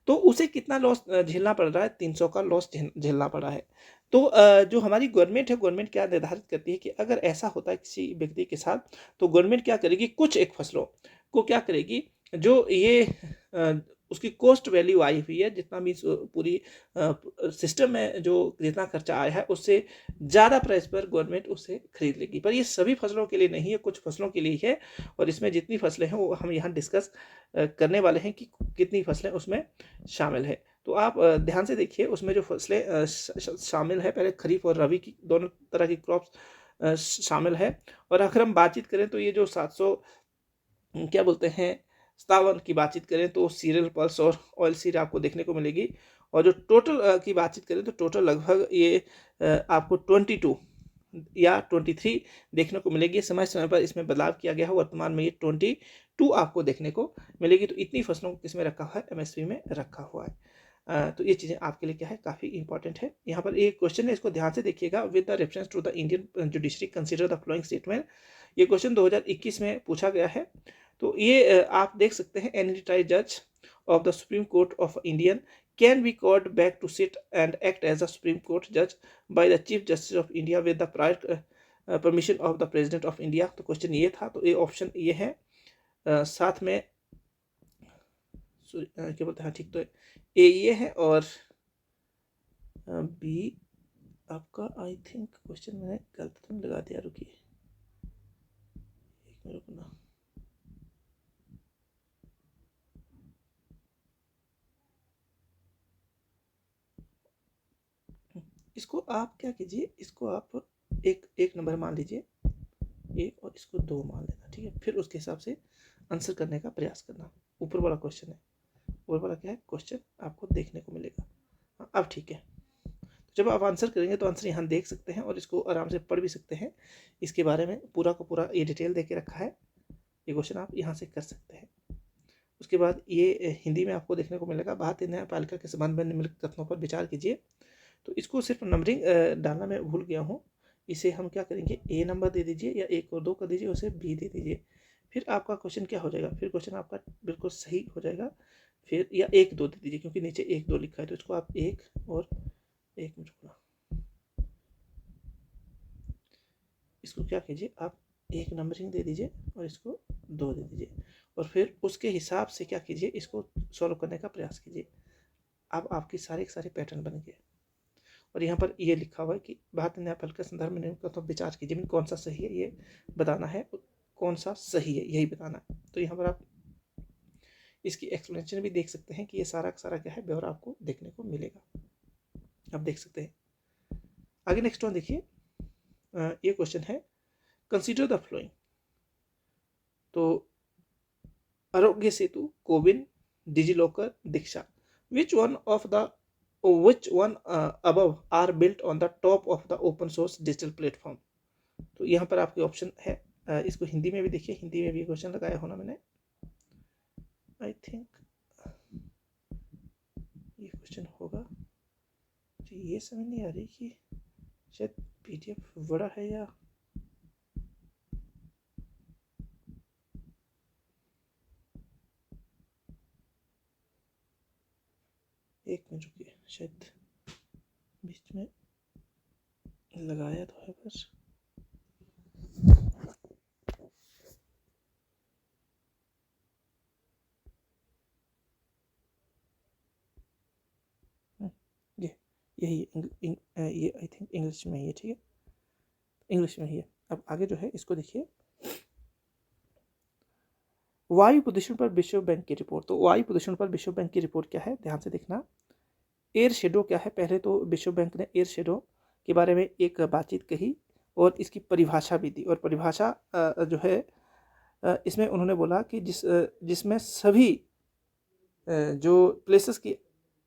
तो उसे कितना लॉस झेलना पड़ रहा है, 300 का लॉस झेलना पड़ा है। तो जो हमारी गवर्नमेंट है, गवर्नमेंट क्या निर्धारित करती है कि अगर ऐसा होता है किसी व्यक्ति के साथ, तो गवर्नमेंट क्या करेगी, कुछ एक फसलों को क्या करेगी, जो ये उसकी कॉस्ट वैल्यू आई हुई है, जितना भी पूरी सिस्टम में जो जितना खर्चा आया है उससे ज़्यादा प्राइस पर गवर्नमेंट उसे खरीद लेगी। पर ये सभी फसलों के लिए नहीं है, कुछ फसलों के लिए है, और इसमें जितनी फसलें हैं वो हम यहाँ डिस्कस करने वाले हैं कि कितनी फसलें उसमें शामिल है। तो आप ध्यान से देखिए, उसमें जो फसलें शामिल है, पहले खरीफ और रबी की दोनों तरह की क्रॉप्स शामिल है। और अगर हम बातचीत करें तो ये जो 700 क्या बोलते हैं 57 की बातचीत करें तो सीरियल पल्स और ऑयल सीड आपको देखने को मिलेगी। और जो टोटल की बातचीत करें तो टोटल लगभग ये आपको 22 या 23 देखने को मिलेगी। समय समय पर इसमें बदलाव किया गया है, वर्तमान में ये 22 आपको देखने को मिलेगी। तो इतनी फसलों को किसमें रखा हुआ है, MSP में रखा हुआ है। तो ये चीज़ें आपके लिए क्या है, काफ़ी इंपॉर्टेंट है। यहाँ पर एक क्वेश्चन है, इसको ध्यान से देखिएगा। With the reference to the Indian judiciary consider the following statement. ये क्वेश्चन 2021 में पूछा गया है। तो ये आप देख सकते हैं, एनी रिटायर्ड जज of the supreme court of Indian can be called back to sit and act as a Supreme Court judge by the Chief Justice of India with the prior permission of the President of India। तो question ये था, तो ये option ये है। साथ में क्या बोलते हैं, ठीक तो ए ये है, और बी आपका आई थिंक क्वेश्चन मैंने गलत तो लगा दिया, रुकिए एक मिनट रुकना। इसको आप क्या कीजिए, इसको आप एक नंबर मान लीजिए, एक, और इसको 2 मान लेना, ठीक है। फिर उसके हिसाब से आंसर करने का प्रयास करना। ऊपर वाला क्वेश्चन है, ऊपर वाला क्या है क्वेश्चन आपको देखने को मिलेगा। हाँ, अब ठीक है। तो जब आप आंसर करेंगे तो आंसर यहाँ देख सकते हैं और इसको आराम से पढ़ भी सकते हैं। इसके बारे में पूरा का पूरा ये डिटेल दे के रखा है, ये क्वेश्चन आप यहाँ से कर सकते हैं। उसके बाद ये हिंदी में आपको देखने को मिलेगा। भारतीय न्यायपालिका के संबंध में निम्नलिखित कथनों पर विचार कीजिए। तो इसको सिर्फ नंबरिंग डालना मैं भूल गया हूँ। इसे हम क्या करेंगे, ए नंबर दे दीजिए, या 1 और 2 कर दीजिए, उसे बी दे दीजिए। फिर आपका क्वेश्चन क्या हो जाएगा, फिर क्वेश्चन आपका बिल्कुल सही हो जाएगा। फिर या 1 2 दे दीजिए, क्योंकि नीचे 1 2 लिखा है, तो इसको आप 1 और 1 मिनट इसको क्या कीजिए, आप 1 नंबरिंग दे दीजिए और इसको 2 दे दीजिए, और फिर उसके हिसाब से क्या कीजिए, इसको सॉल्व करने का प्रयास कीजिए। अब आपकी सारे के सारे पैटर्न बन गए, और यहाँ पर ये लिखा हुआ है कि भारतीय न्यायपालिका के संदर्भ में नियम का तो विचार कीजिए, कौन सा सही है ये बताना है, कौन सा सही है यही बताना है। तो यहाँ पर आप इसकी एक्सप्लेनेशन भी देख सकते हैं कि ये सारा का सारा क्या है, ब्यौरा आपको देखने को मिलेगा। आप देख सकते हैं। आगे नेक्स्ट वन देखिए, ये क्वेश्चन है, कंसीडर द फ्लोइंग। तो Aarogya Setu, CoWIN, DigiLocker, Diksha, which one above are built on the top of the open source digital platform। तो यहाँ पर आपके ऑप्शन है, इसको हिंदी में भी देखिए, हिंदी में भी क्वेश्चन लगाया होना मैंने, आई थिंक ये क्वेश्चन होगा। ये समझ नहीं आ रही कि शायद पीडीएफ बड़ा है या एक मिनट रुकिए, शायद बीच में लगाया तो है बस। यही ये आई थिंक इंग्लिश में ही है, ठीक है, इंग्लिश में ही है। अब आगे जो है इसको देखिए, वायु प्रदूषण पर विश्व बैंक की रिपोर्ट। तो वायु प्रदूषण पर विश्व बैंक की रिपोर्ट क्या है, ध्यान से देखना। एयर शेडो क्या है, पहले तो विश्व बैंक ने एयर शेडो के बारे में एक बातचीत कही और इसकी परिभाषा भी दी, और परिभाषा जो है इसमें उन्होंने बोला कि जिसमें सभी जो प्लेसेस की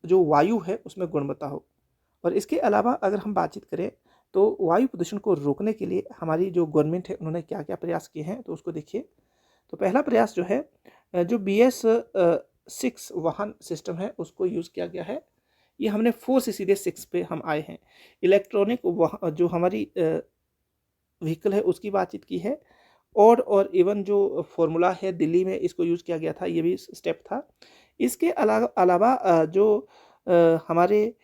जो वायु है उसमें गुणवत्ता हो। और इसके अलावा अगर हम बातचीत करें तो वायु प्रदूषण को रोकने के लिए हमारी जो गवर्नमेंट है उन्होंने क्या क्या प्रयास किए हैं, तो उसको देखिए। तो पहला प्रयास जो है, जो BS6 वाहन सिस्टम है उसको यूज़ किया गया है। ये हमने 4 से सीधे 6 पे हम आए हैं। इलेक्ट्रॉनिक जो हमारी व्हीकल है उसकी बातचीत की है, और इवन जो फॉर्मूला है दिल्ली में इसको यूज़ किया गया था, ये भी स्टेप था। इसके अलावा जो हमारे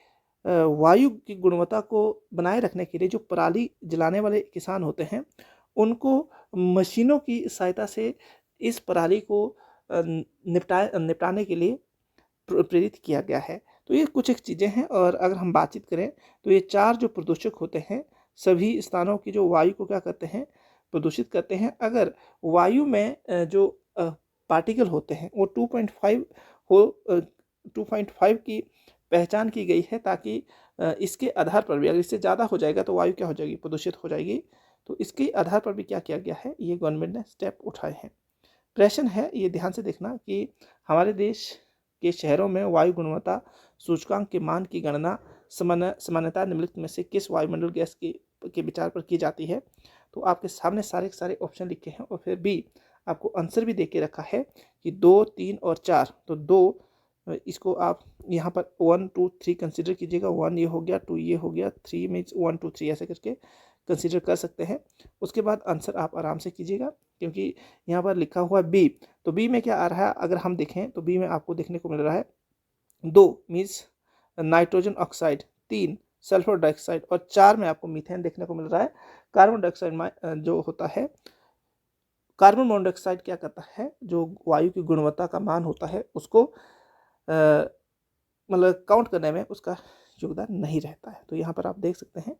वायु की गुणवत्ता को बनाए रखने के लिए जो पराली जलाने वाले किसान होते हैं उनको मशीनों की सहायता से इस पराली को निपटाने के लिए प्रेरित किया गया है। तो ये कुछ एक चीज़ें हैं, और अगर हम बातचीत करें तो ये 4 जो प्रदूषक होते हैं सभी स्थानों की जो वायु को क्या करते हैं, प्रदूषित करते हैं। अगर वायु में जो पार्टिकल होते हैं वो 2.5 हो 2.5 की पहचान की गई है, ताकि इसके आधार पर भी अगर इससे ज़्यादा हो जाएगा तो वायु क्या हो जाएगी, प्रदूषित हो जाएगी। तो इसके आधार पर भी क्या किया गया है, ये गवर्नमेंट ने स्टेप उठाए हैं। प्रश्न है, ये ध्यान से देखना कि हमारे देश के शहरों में वायु गुणवत्ता सूचकांक के मान की गणना सामान्यतः निम्नलिखित में से किस वायुमंडल गैस के विचार पर की जाती है। तो आपके सामने सारे के सारे ऑप्शन लिखे हैं, और फिर भी आपको आंसर भी दे के रखा है कि 2, 3 और 4। तो 2 इसको आप यहाँ पर 1, 2, 3 कंसिडर कीजिएगा। 1 ये हो गया, 2 ये हो गया, 3 मीन्स 1, 2, 3 ऐसे करके कंसिडर कर सकते हैं। उसके बाद आंसर आप आराम से कीजिएगा, क्योंकि यहाँ पर लिखा हुआ है बी। तो बी में क्या आ रहा है, अगर हम देखें तो बी में आपको देखने को मिल रहा है 2 means nitrogen oxide, 3 sulphur dioxide, और 4 में आपको मीथेन देखने को मिल रहा है। कार्बन डाइऑक्साइड जो होता है, कार्बन मोनोऑक्साइड क्या करता है, जो वायु की गुणवत्ता का मान होता है उसको मतलब काउंट करने में उसका योगदान नहीं रहता है। तो यहाँ पर आप देख सकते हैं,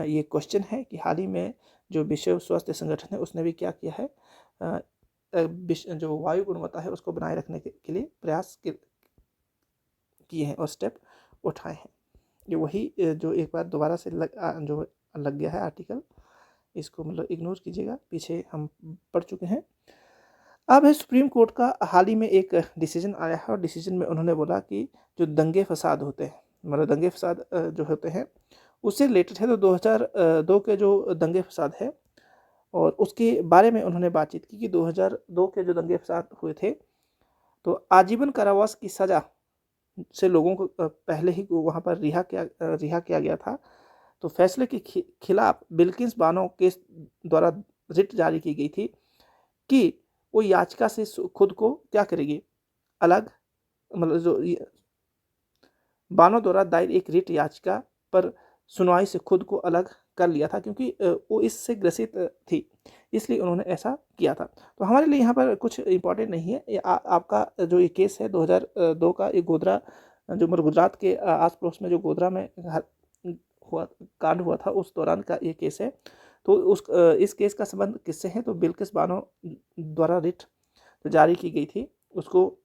ये क्वेश्चन है कि हाल ही में जो विश्व स्वास्थ्य संगठन है उसने भी क्या किया है, जो वायु गुणवत्ता है उसको बनाए रखने के लिए प्रयास किए हैं और स्टेप उठाए हैं। ये वही जो एक बार दोबारा से जो लग गया है आर्टिकल, इसको मतलब इग्नोर कीजिएगा, पीछे हम पढ़ चुके हैं। अब है सुप्रीम कोर्ट का हाल ही में एक डिसीजन आया है, और डिसीजन में उन्होंने बोला कि जो दंगे फसाद होते हैं, मतलब दंगे फसाद जो होते हैं उससे रिलेटेड है। तो 2002 के जो दंगे फसाद है और उसके बारे में उन्होंने बातचीत की कि 2002 के जो दंगे फसाद हुए थे तो आजीवन कारावास की सज़ा से लोगों को पहले ही वहाँ पर रिहा किया गया था। तो फैसले के खिलाफ बिल्किस बानो केस द्वारा रिट जारी की गई थी कि वो याचिका से खुद को क्या करेगी, अलग, मतलब जो बानो द्वारा दायर एक रिट याचिका पर सुनवाई से खुद को अलग कर लिया था, क्योंकि वो इससे ग्रसित थी, इसलिए उन्होंने ऐसा किया था। तो हमारे लिए यहाँ पर कुछ इम्पोर्टेंट नहीं है। ये आपका जो ये केस है 2002 का, ये गोधरा जो मतलब गुजरात के आस पड़ोस में जो गोधरा में हुआ कांड हुआ था, उस दौरान का ये केस है। तो इस केस का संबंध किससे है? तो बिल्किस बानो द्वारा रिट जो जारी की गई थी, उसको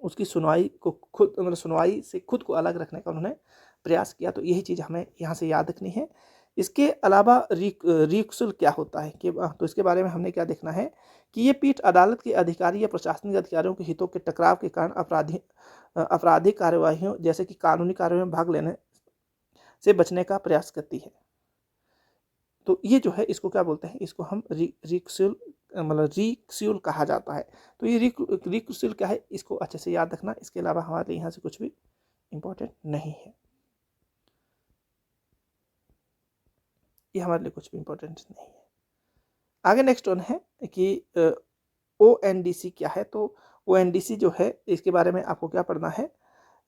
उसकी सुनवाई को खुद मतलब सुनवाई से खुद को अलग रखने का उन्होंने प्रयास किया। तो यही चीज़ हमें यहाँ से याद रखनी है। इसके अलावा रिक्सल क्या होता है कि तो इसके बारे में हमने क्या देखना है कि ये पीठ अदालत के अधिकारी या प्रशासनिक अधिकारियों के हितों के टकराव के कारण आपराधिक कार्यवाहियों जैसे कि कानूनी कार्रवाई में भाग लेने से बचने का प्रयास करती है। तो ये जो है इसको क्या बोलते हैं? इसको हम रिक्सल मतलब रिक्सल कहा जाता है। तो ये रिक्सल क्या है, इसको अच्छे से याद रखना। इसके अलावा हमारे लिए यहाँ से कुछ भी इम्पोर्टेंट नहीं है, ये हमारे लिए कुछ भी इम्पोर्टेंट नहीं है। आगे नेक्स्ट वन है कि ONDC क्या है। तो ONDC जो है इसके बारे में आपको क्या पढ़ना है?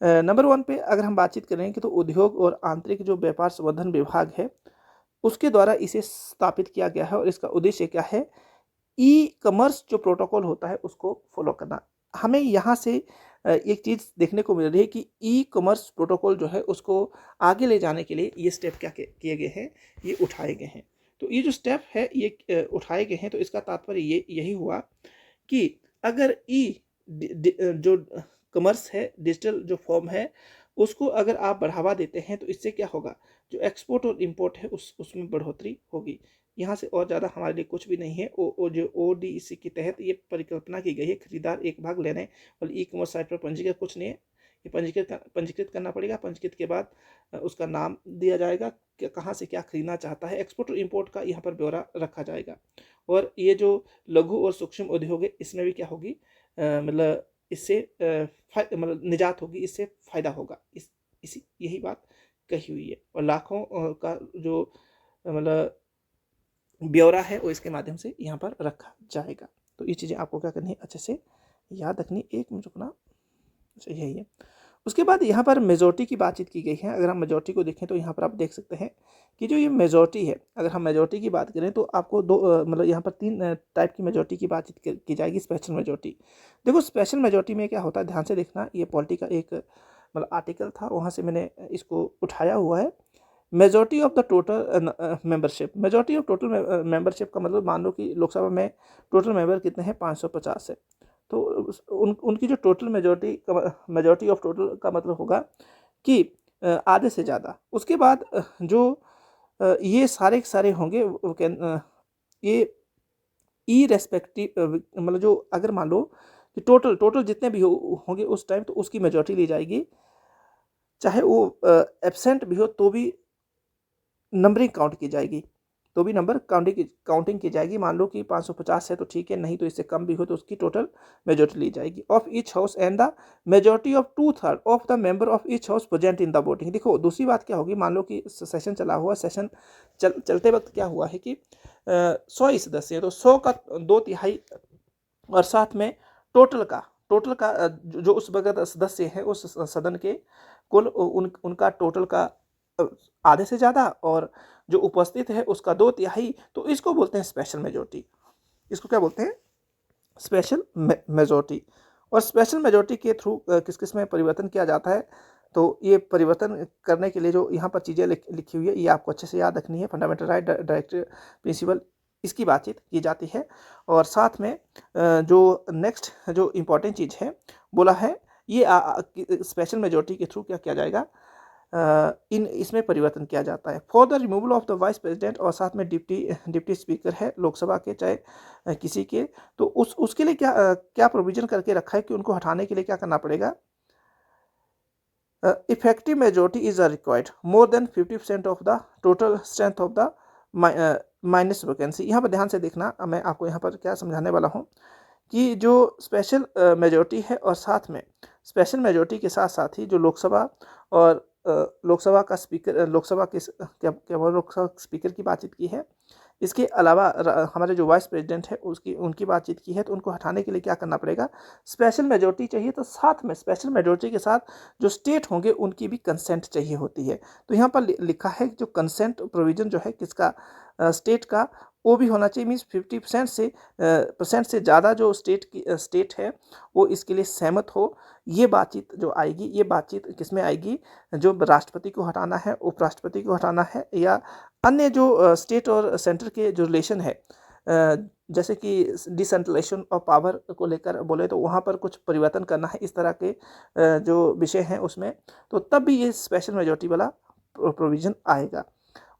नंबर 1 पे अगर हम बातचीत करें कि तो उद्योग और आंतरिक जो व्यापार संवर्धन विभाग है उसके द्वारा इसे स्थापित किया गया है, और इसका उद्देश्य क्या है? ई कॉमर्स जो प्रोटोकॉल होता है उसको फॉलो करना। हमें यहाँ से एक चीज़ देखने को मिल रही है कि ई कॉमर्स प्रोटोकॉल जो है उसको आगे ले जाने के लिए ये स्टेप क्या किए गए हैं, ये उठाए गए हैं। तो ये जो स्टेप है ये उठाए गए हैं, तो इसका तात्पर्य ये यही हुआ कि अगर जो कॉमर्स है, डिजिटल जो फॉर्म है, उसको अगर आप बढ़ावा देते हैं तो इससे क्या होगा? जो एक्सपोर्ट और इंपोर्ट है उसमें बढ़ोतरी होगी। यहाँ से और ज़्यादा हमारे लिए कुछ भी नहीं है। जो ODC के तहत ये परिकल्पना की गई है, खरीदार एक भाग लेने और ई कॉमर्स साइट पर पंजीकृत कुछ नहीं है, ये पंजीकृत करना पड़ेगा। पंजीकृत के बाद उसका नाम दिया जाएगा, कहाँ से क्या खरीदना चाहता है, एक्सपोर्ट और इंपोर्ट का यहाँ पर ब्यौरा रखा जाएगा। और ये जो लघु और सूक्ष्म उद्योग है इसमें भी क्या होगी, मतलब इससे मतलब निजात होगी, इससे फायदा होगा। इसी यही बात कही हुई है। और लाखों का जो मतलब ब्यौरा है वो इसके माध्यम से यहाँ पर रखा जाएगा। तो ये चीज़ें आपको क्या करनी है, अच्छे से याद रखनी। एक मिनट रुकना, अच्छा यही है। उसके बाद यहाँ पर मेजॉरिटी की बातचीत की गई है। अगर हम मेजॉरिटी को देखें तो यहाँ पर आप देख सकते हैं कि जो ये मेजॉरिटी है, अगर हम मेजॉरिटी की बात करें तो आपको दो मतलब यहाँ पर 3 टाइप की मेजॉरिटी की बातचीत की जाएगी। स्पेशल मेजॉरिटी, देखो स्पेशल मेजॉरिटी में क्या होता है, ध्यान से देखना। ये पॉलिटी का एक मतलब आर्टिकल था, वहाँ से मैंने इसको उठाया हुआ है। Majority of the total membership, majority of total membership का मतलब मान लो कि लोकसभा में टोटल मेंबर कितने हैं, 550 है। तो उनकी जो टोटल मेजॉरिटी ऑफ टोटल का मतलब होगा कि आधे से ज़्यादा। उसके बाद जो ये सारे होंगे ये ई रेस्पेक्टिव मतलब जो अगर मान लो कि टोटल जितने भी होंगे उस टाइम, तो उसकी मेजॉरिटी ली जाएगी। चाहे वो एब्सेंट भी हो तो भी नंबरिंग काउंट की जाएगी, तो भी नंबर काउंटिंग की जाएगी। मान लो कि 550 है तो ठीक है, नहीं तो इससे कम भी हो तो उसकी टोटल मेजॉरिटी ली जाएगी। Of each house and the majority of 2/3 of the member of each house present in the voting. देखो दूसरी बात क्या होगी, मान लो कि सेशन चला हुआ, सेशन चलते वक्त क्या हुआ है कि 100 ही सदस्य है, तो 100 का 2/3 और साथ में टोटल का जो उस वक्त सदस्य हैं उस सदन के कुल उनका टोटल का आधे से ज़्यादा, और जो उपस्थित है उसका 2/3, तो इसको बोलते हैं स्पेशल मेजॉरिटी। इसको क्या बोलते हैं, स्पेशल मेजॉरिटी। और स्पेशल मेजॉरिटी के थ्रू किस किस में परिवर्तन किया जाता है, तो ये परिवर्तन करने के लिए जो यहाँ पर चीज़ें लिखी हुई है ये आपको अच्छे से याद रखनी है। फंडामेंटल राइट, डायरेक्टिव प्रिंसिपल, इसकी बातचीत की जाती है। और साथ में जो नेक्स्ट जो इम्पोर्टेंट चीज़ है बोला है, ये स्पेशल मेजॉरिटी के थ्रू क्या किया जाएगा, इसमें परिवर्तन किया जाता है। For the removal of the vice president, और साथ में डिप्टी स्पीकर है लोकसभा के चाहे किसी के, तो उसके लिए क्या प्रोविजन करके रखा है कि उनको हटाने के लिए क्या करना पड़ेगा। Effective majority is required more than 50% of the total strength of the minus vacancy. यहाँ पर ध्यान से देखना, मैं आपको यहाँ पर क्या समझाने वाला हूँ कि जो स्पेशल मेजॉरिटी है और साथ में स्पेशल मेजॉरिटी के साथ साथ ही जो लोकसभा और लोकसभा का स्पीकर, लोकसभा के लोकसभा स्पीकर की बातचीत की है, इसके अलावा हमारे जो वाइस प्रेसिडेंट है उनकी बातचीत की है, तो उनको हटाने के लिए क्या करना पड़ेगा, स्पेशल मेजोरिटी चाहिए। तो साथ में स्पेशल मेजोरिटी के साथ जो स्टेट होंगे उनकी भी कंसेंट चाहिए होती है। तो यहाँ पर लिखा है कि जो कंसेंट प्रोविजन जो है किसका, स्टेट का, वो भी होना चाहिए। मीन्स 50% से ज़्यादा जो स्टेट है वो इसके लिए सहमत हो। ये बातचीत जो आएगी, ये बातचीत किस में आएगी, जो राष्ट्रपति को हटाना है, उपराष्ट्रपति को हटाना है, या अन्य जो स्टेट और सेंटर के जो रिलेशन है, जैसे कि डिसेंट्रलाइजेशन ऑफ पावर को लेकर बोले तो वहाँ पर कुछ परिवर्तन करना है, इस तरह के जो विषय हैं उसमें, तो तब भी ये स्पेशल मेजोरिटी वाला प्रोविज़न आएगा।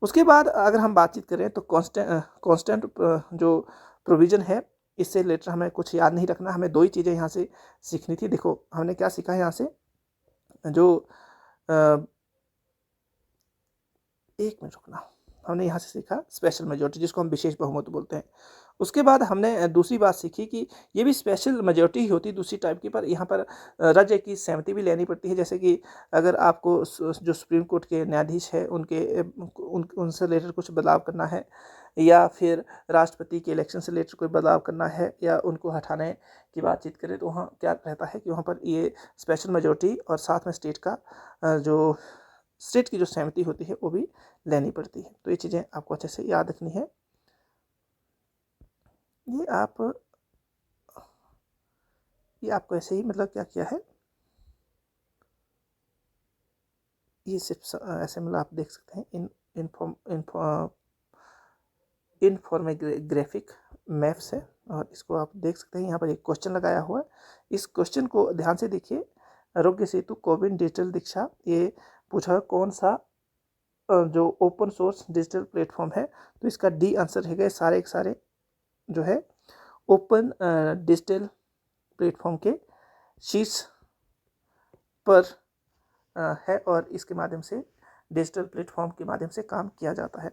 उसके बाद अगर हम बातचीत करें तो कांस्टेंट जो प्रोविज़न है, इससे रिलेटेड हमें कुछ याद नहीं रखना, हमें 2 ही चीज़ें यहाँ से सीखनी थी। देखो हमने क्या सीखा है यहाँ से, जो 1 मिनट रुकना, हमने यहाँ से सीखा स्पेशल मेजोरिटी, जिसको हम विशेष बहुमत बोलते हैं। उसके बाद हमने दूसरी बात सीखी कि ये भी स्पेशल मेजोरिटी ही होती है दूसरी टाइप की, पर यहाँ पर राज्य की सहमति भी लेनी पड़ती है। जैसे कि अगर आपको जो सुप्रीम कोर्ट के न्यायाधीश है उनसे रिलेटेड कुछ बदलाव करना है, या फिर राष्ट्रपति के इलेक्शन से रिलेटेड कोई बदलाव करना है, या उनको हटाने की बातचीत करें, तो वहाँ क्या रहता है कि वहाँ पर ये स्पेशल मेजोरिटी और साथ में जो स्टेट की जो सहमति होती है वो भी लेनी पड़ती है। तो ये चीज़ें आपको अच्छे से याद रखनी है। ये आपको ऐसे ही मतलब क्या किया है, ये सिर्फ ऐसे मतलब आप देख सकते हैं इनफॉर्मेग्राफिक मैप्स है, और इसको आप देख सकते हैं। यहाँ पर एक क्वेश्चन लगाया हुआ है, इस क्वेश्चन को ध्यान से देखिए। आरोग्य सेतु कोविन डिजिटल दीक्षा, ये पूछा कौन सा जो ओपन सोर्स डिजिटल प्लेटफॉर्म है, तो इसका डी आंसर है सारे के सारे जो है ओपन डिजिटल प्लेटफॉर्म के शीर्ष पर है, और इसके माध्यम से डिजिटल प्लेटफॉर्म के माध्यम से काम किया जाता है।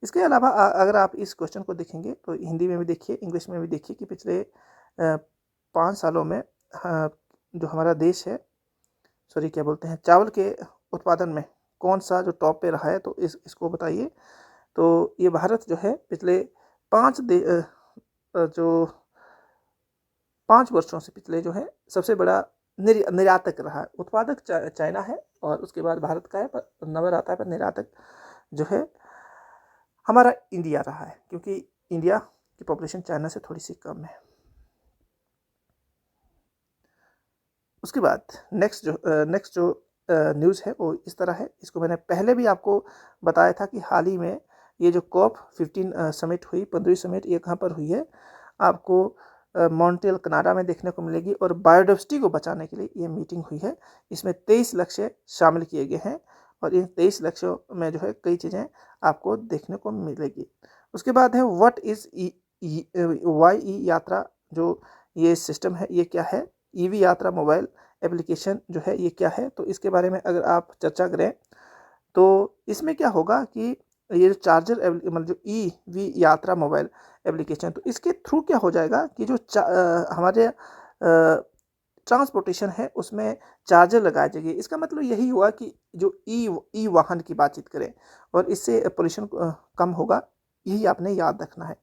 इसके अलावा अगर आप इस क्वेश्चन को देखेंगे तो हिंदी में भी देखिए, इंग्लिश में भी देखिए कि पिछले 5 सालों में जो हमारा देश है, सॉरी क्या बोलते हैं, चावल के उत्पादन में कौन सा जो टॉप पे रहा है, तो इसको बताइए। तो ये भारत जो है पिछले 5 वर्षों से पिछले जो है सबसे बड़ा निर्यातक रहा है। उत्पादक चाइना है और उसके बाद भारत का है, पर नंबर आता है, पर निर्यातक जो है हमारा इंडिया रहा है, क्योंकि इंडिया की पॉपुलेशन चाइना से थोड़ी सी कम है। उसके बाद नेक्स्ट जो न्यूज़ है वो इस तरह है, इसको मैंने पहले भी आपको बताया था कि हाल ही में ये जो COP15 समिट हुई, 15वीं समिट, ये कहाँ पर हुई है, आपको मॉन्ट्रियल कनाडा में देखने को मिलेगी, और बायोडाइवर्सिटी को बचाने के लिए ये मीटिंग हुई है। इसमें 23 लक्ष्य शामिल किए गए हैं, और इन 23 लक्ष्यों में जो है कई चीज़ें आपको देखने को मिलेगी। उसके बाद है व्हाट इज़ YE यात्रा, जो ये सिस्टम है ये क्या है, EV यात्रा मोबाइल एप्लीकेशन जो है ये क्या है, तो इसके बारे में अगर आप चर्चा करें तो इसमें क्या होगा कि ये जो चार्जर मतलब जो EV यात्रा मोबाइल एप्लीकेशन, तो इसके थ्रू क्या हो जाएगा कि जो हमारे ट्रांसपोर्टेशन है उसमें चार्जर लगाए जाएंगे। इसका मतलब यही हुआ कि जो ई वाहन की बातचीत करें और इससे पोल्यूशन कम होगा, यही आपने याद रखना है।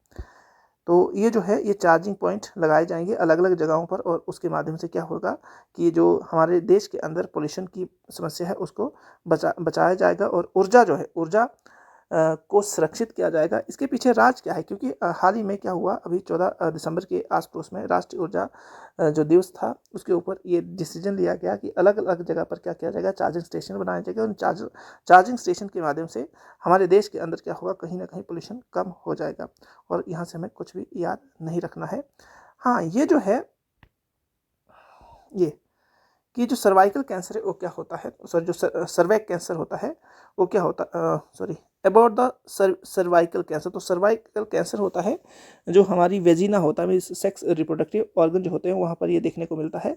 तो ये जो है ये चार्जिंग पॉइंट लगाए जाएंगे अलग अलग जगहों पर, और उसके माध्यम से क्या होगा कि जो हमारे देश के अंदर पोल्यूशन की समस्या है उसको बचाया जाएगा, और ऊर्जा को सुरक्षित किया जाएगा। इसके पीछे राज क्या है, क्योंकि हाल ही में क्या हुआ, अभी 14 दिसंबर के आस पड़ोस में राष्ट्रीय ऊर्जा जो दिवस था उसके ऊपर ये डिसीजन लिया गया कि अलग अलग जगह पर क्या किया जाएगा, चार्जिंग स्टेशन बनाए जाएंगे, और चार्जिंग स्टेशन के माध्यम से हमारे देश के अंदर क्या होगा, कहीं ना कहीं पोल्यूशन कम हो जाएगा। और यहाँ से हमें कुछ भी याद नहीं रखना है। हाँ, ये जो है ये कि जो सर्वाइकल कैंसर है वो क्या होता है, सॉरी जो सर्वाइक कैंसर होता है वो क्या होता, sorry about the cervical cancer. तो सर्वाइकल कैंसर होता है जो हमारी वेजिना होता है, सेक्स रिप्रोडक्टिव ऑर्गन जो होते हैं वहाँ पर ये देखने को मिलता है।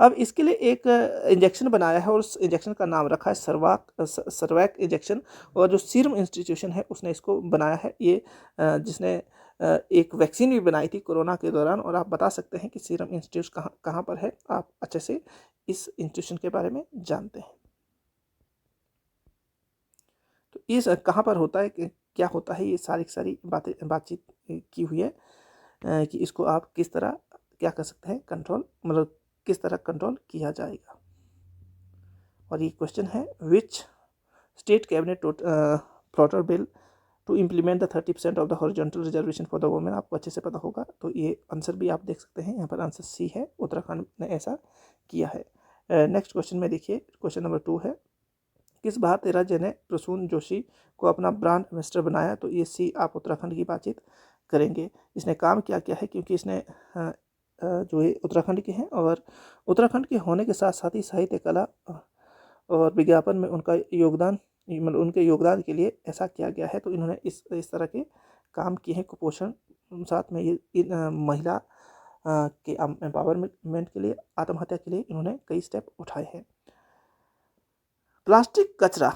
अब इसके लिए एक इंजेक्शन बनाया है, और उस इंजेक्शन का नाम रखा है सर्वैक इंजेक्शन, और जो सीरम इंस्टीट्यूशन है उसने इसको बनाया है, ये जिसने एक वैक्सीन भी बनाई थी कोरोना के दौरान। और आप बता सकते हैं कि सीरम इंस्टीट्यूट कहाँ पर है, आप अच्छे से इस इंस्टीट्यूशन के बारे में जानते हैं। तो ये कहाँ पर होता है, क्या होता है, ये सारी की सारी बातचीत की हुई है कि इसको आप किस तरह क्या कर सकते हैं, कंट्रोल, मतलब किस तरह कंट्रोल किया जाएगा। और ये क्वेश्चन है, which state cabinet floater bill to implement the 30% of the horizontal reservation for the women. आपको अच्छे से पता होगा, तो ये आंसर भी आप देख सकते हैं, यहाँ पर आंसर सी है, उत्तराखंड ने ऐसा किया है। नेक्स्ट क्वेश्चन में देखिए, क्वेश्चन नंबर 2 है, किस भारतीय राज्य ने प्रसून जोशी को अपना ब्रांड एम्बेसडर बनाया। तो ये सी आप उत्तराखंड की बातचीत करेंगे। इसने काम क्या किया है, क्योंकि इसने जो है उत्तराखंड के हैं, और उत्तराखंड के होने के साथ साथ ही साहित्य, कला और विज्ञापन में उनका योगदान, मतलब उनके योगदान के लिए ऐसा किया गया है। तो इन्होंने इस तरह के काम किए हैं, कुपोषण, साथ में ये महिला के एम्पावरमेंट के लिए, आत्महत्या के लिए इन्होंने कई स्टेप उठाए हैं। प्लास्टिक कचरा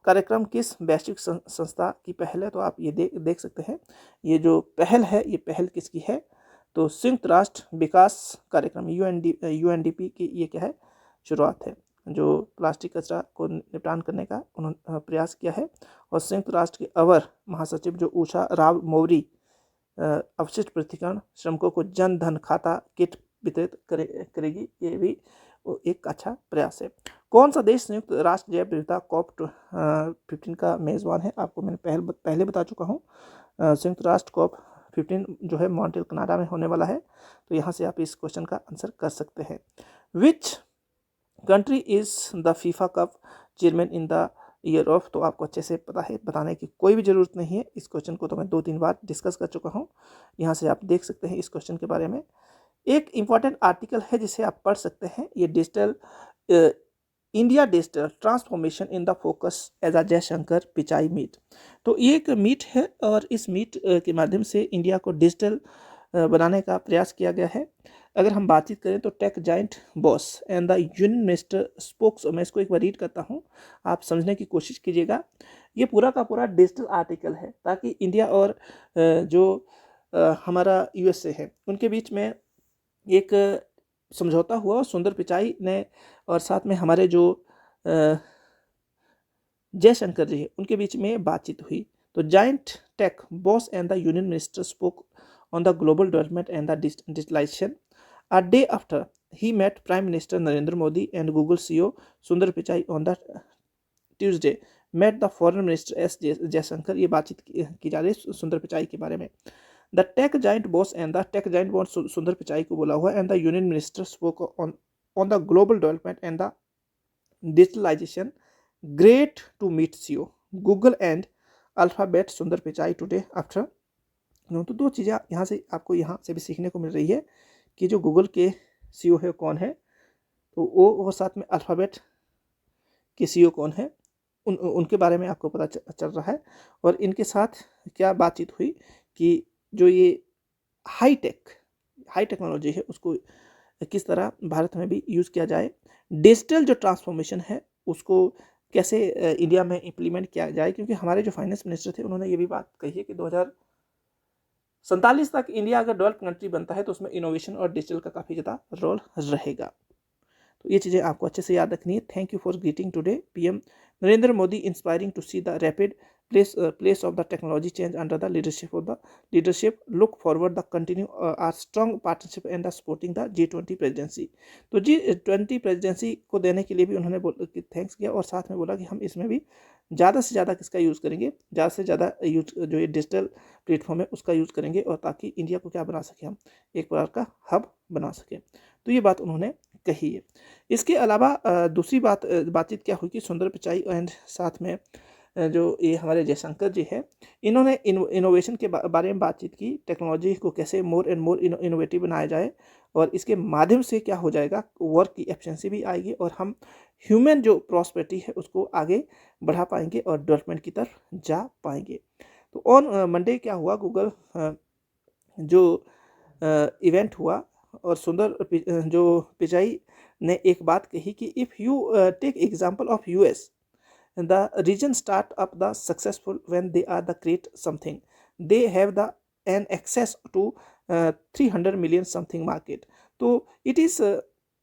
कार्यक्रम किस वैश्विक संस्था की पहल है। तो आप ये देख सकते हैं, ये जो पहल है, ये पहल किसकी है। तो संयुक्त राष्ट्र विकास कार्यक्रम UNDP की ये क्या है, शुरुआत है, जो प्लास्टिक कचरा को निपटान करने का उन्होंने प्रयास किया है। और संयुक्त राष्ट्र के अवर महासचिव जो उषा राव मौरी अवशिष्ट पृथक्करण श्रमिकों को जन धन खाता किट वितरित करेगी, ये भी एक अच्छा प्रयास है। कौन सा देश संयुक्त राष्ट्र जैव विविधता COP15 का मेज़बान है। आपको मैंने पहले बता चुका हूँ, संयुक्त राष्ट्र COP15 जो है मॉन्ट्रियल कनाडा में होने वाला है। तो यहाँ से आप इस क्वेश्चन का आंसर कर सकते हैं। Which country is the FIFA cup chairman in the year of. तो आपको अच्छे से पता है, बताने की कोई भी ज़रूरत नहीं है। इस क्वेश्चन को तो मैं 2-3 बार डिस्कस कर चुका हूँ। यहाँ से आप देख सकते हैं इस क्वेश्चन के बारे में। एक इम्पॉर्टेंट आर्टिकल है जिसे आप पढ़ सकते हैं, ये digital India digital transformation in the focus as a Jaishankar Pichai meet. तो ये एक मीट है, और इस मीट के माध्यम से इंडिया को डिजिटल बनाने का प्रयास किया गया है। अगर हम बातचीत करें तो take giant boss and the union minister spokes, मैं इसको एक बार रीड करता हूँ, आप समझने की कोशिश कीजिएगा। ये पूरा का पूरा डिजिटल आर्टिकल है, ताकि इंडिया और जो हमारा USA है, उनके बीच में एक समझौता हुआ, और सुंदर पिचाई ने और साथ में हमारे जो जयशंकर जी है, उनके बीच में बातचीत हुई। तो giant tech boss and the union minister spoke on the global development and the digitalisation a day after he met prime minister Narendra Modi and Google CEO Sundar Pichai on the Tuesday met the foreign minister S Jaishankar. ये बातचीत की जा रही है सुंदर पिचाई के बारे में। The tech giant boss and the tech giant boss Sundar Pichai को बोला हुआ, and the union minister spoke on the global development and the digitalisation. Great to meet CEO Google and Alphabet Sundar Pichai today after. तो 2 चीज़ें यहाँ से आपको यहाँ से भी सीखने को मिल रही है कि जो गूगल के CEO है कौन है, तो वो साथ में अल्फाबेट के CEO कौन है, उनके बारे में आपको पता चल रहा है। और इनके साथ क्या बातचीत हुई कि जो ये हाई टेक्नोलॉजी है, उसको किस तरह भारत में भी यूज़ किया जाए, डिजिटल जो ट्रांसफॉर्मेशन है उसको कैसे इंडिया में इम्प्लीमेंट किया जाए। क्योंकि हमारे जो फाइनेंस मिनिस्टर थे, उन्होंने ये भी बात कही है कि 2047 तक इंडिया अगर डेवलप कंट्री बनता है, तो उसमें इनोवेशन और डिजिटल का काफ़ी ज़्यादा रोल रहेगा। तो ये चीज़ें आपको अच्छे से याद रखनी है। Thank you for greeting today PM Narendra Modi inspiring to see the rapid place of the technology change under the leadership. Look forward the continue our strong partnership and the supporting the G20 presidency. तो G20 presidency को देने के लिए भी उन्होंने thanks किया, और साथ में बोला कि हम इसमें भी ज़्यादा से ज़्यादा किसका यूज़ करेंगे, ज़्यादा से ज़्यादा यूज जो ये डिजिटल प्लेटफॉर्म है उसका यूज़ करेंगे, और ताकि इंडिया को क्या बना सके, हम एक प्रकार का हब बना सकें। तो ये बात उन्होंने कही है। इसके अलावा दूसरी बातचीत क्या हुई कि सुंदर पिचाई एंड साथ में जो ये हमारे जयशंकर जी है, इन्होंने इनोवेशन के बारे में बातचीत की, टेक्नोलॉजी को कैसे मोर एंड मोर इनोवेटिव बनाया जाए, और इसके माध्यम से क्या हो जाएगा, वर्क की एफिशिएंसी भी आएगी, और हम ह्यूमन जो प्रॉस्पेरिटी है उसको आगे बढ़ा पाएंगे और डेवलपमेंट की तरफ जा पाएंगे। तो ऑन मंडे क्या हुआ, गूगल जो इवेंट हुआ, और सुंदर जो पिचाई ने एक बात कही कि if you take example of US, the region start up the successful when they are the create something, they have the an access to 300 million something market. So it is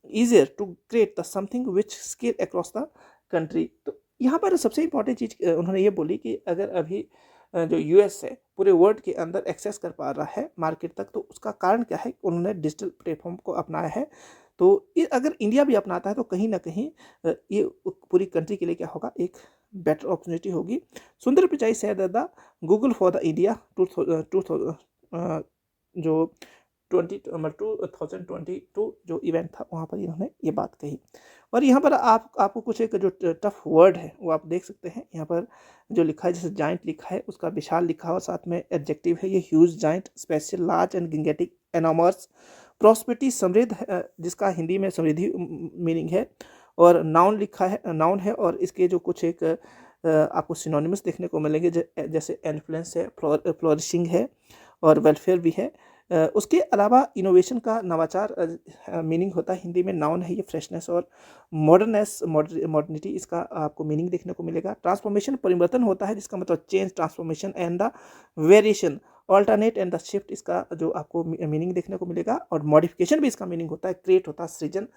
easier to create the something which scale across the country. तो यहाँ पर सबसे important चीज़ उन्होंने ये बोली कि अगर अभी जो यूएस है पूरे वर्ल्ड के अंदर एक्सेस कर पा रहा है मार्केट तक, तो उसका कारण क्या है? उन्होंने डिजिटल प्लेटफॉर्म को अपनाया है। तो ये अगर इंडिया भी अपनाता है तो कहीं ना कहीं ये पूरी कंट्री के लिए क्या होगा? एक बेटर अपॉर्चुनिटी होगी। सुंदर Pichai said the Google for the India जो 2022 जो इवेंट था वहाँ पर इन्होंने ये बात कही। और यहाँ पर आपको कुछ एक जो टफ वर्ड है वो आप देख सकते हैं। यहाँ पर जो लिखा है, जैसे जाइंट लिखा है उसका विशाल लिखा है और साथ में एडजेक्टिव है ये huge, giant, special, large and gigantic, enormous, prosperity, समृद्ध, जिसका हिंदी में समृद्धि मीनिंग है। और नाउन लिखा है, नाउन है, और इसके जो कुछ एक आपको सिनोनिमस देखने को मिलेंगे, जैसे इन्फ्लुएंस है, फ्लोरिशिंग है और वेलफेयर भी है। उसके अलावा इनोवेशन का नवाचार मीनिंग होता है हिंदी में, नाउन है ये, फ्रेशनेस और मॉडर्नेस, मॉडर्निटी इसका आपको मीनिंग देखने को मिलेगा। ट्रांसफॉर्मेशन परिवर्तन होता है जिसका मतलब change, transformation and the variation, alternate and the shift इसका जो आपको मीनिंग देखने को मिलेगा। और मॉडिफिकेशन भी इसका मीनिंग होता है, क्रिएट होता है सृजन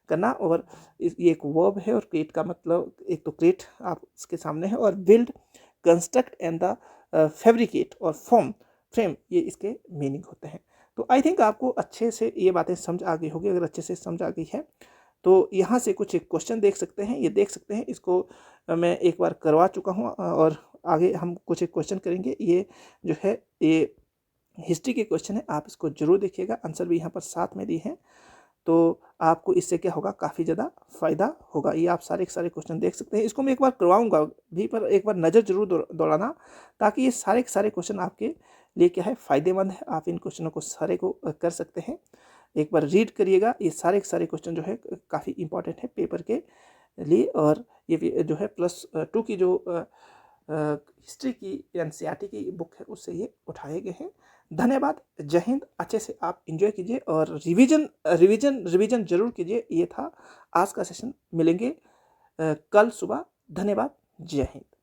करना, और ये एक वर्ब है। और क्रिएट का मतलब एक तो क्रिएट आप इसके सामने है, और build, construct and the fabricate और फॉर्म, फ्रेम, ये इसके मीनिंग होते हैं। तो आई थिंक आपको अच्छे से ये बातें समझ आ गई होगी। अगर अच्छे से समझ आ गई है तो यहाँ से कुछ एक क्वेश्चन देख सकते हैं, ये देख सकते हैं, इसको मैं एक बार करवा चुका हूँ और आगे हम कुछ एक क्वेश्चन करेंगे। ये जो है ये हिस्ट्री के क्वेश्चन है, आप इसको जरूर देखिएगा, आंसर भी यहाँ पर साथ में दिए हैं। तो आपको इससे क्या होगा? काफ़ी ज़्यादा फ़ायदा होगा। ये आप सारे के सारे क्वेश्चन देख सकते हैं। इसको मैं एक बार करवाऊंगा भी, पर एक बार नज़र जरूर दौड़ाना, ताकि ये सारे के सारे क्वेश्चन आपके लिए क्या है? फ़ायदेमंद है। आप इन क्वेश्चनों को सारे को कर सकते हैं। एक बार रीड करिएगा, ये सारे के सारे क्वेश्चन जो है काफ़ी इंपॉर्टेंट है पेपर के लिए। और ये जो है +2 की जो हिस्ट्री की एनसीईआरटी की बुक है उससे ये उठाए गए हैं। धन्यवाद, जय हिंद। अच्छे से आप एंजॉय कीजिए और रिवीजन जरूर कीजिए। ये था आज का सेशन, मिलेंगे कल सुबह। धन्यवाद, जय हिंद।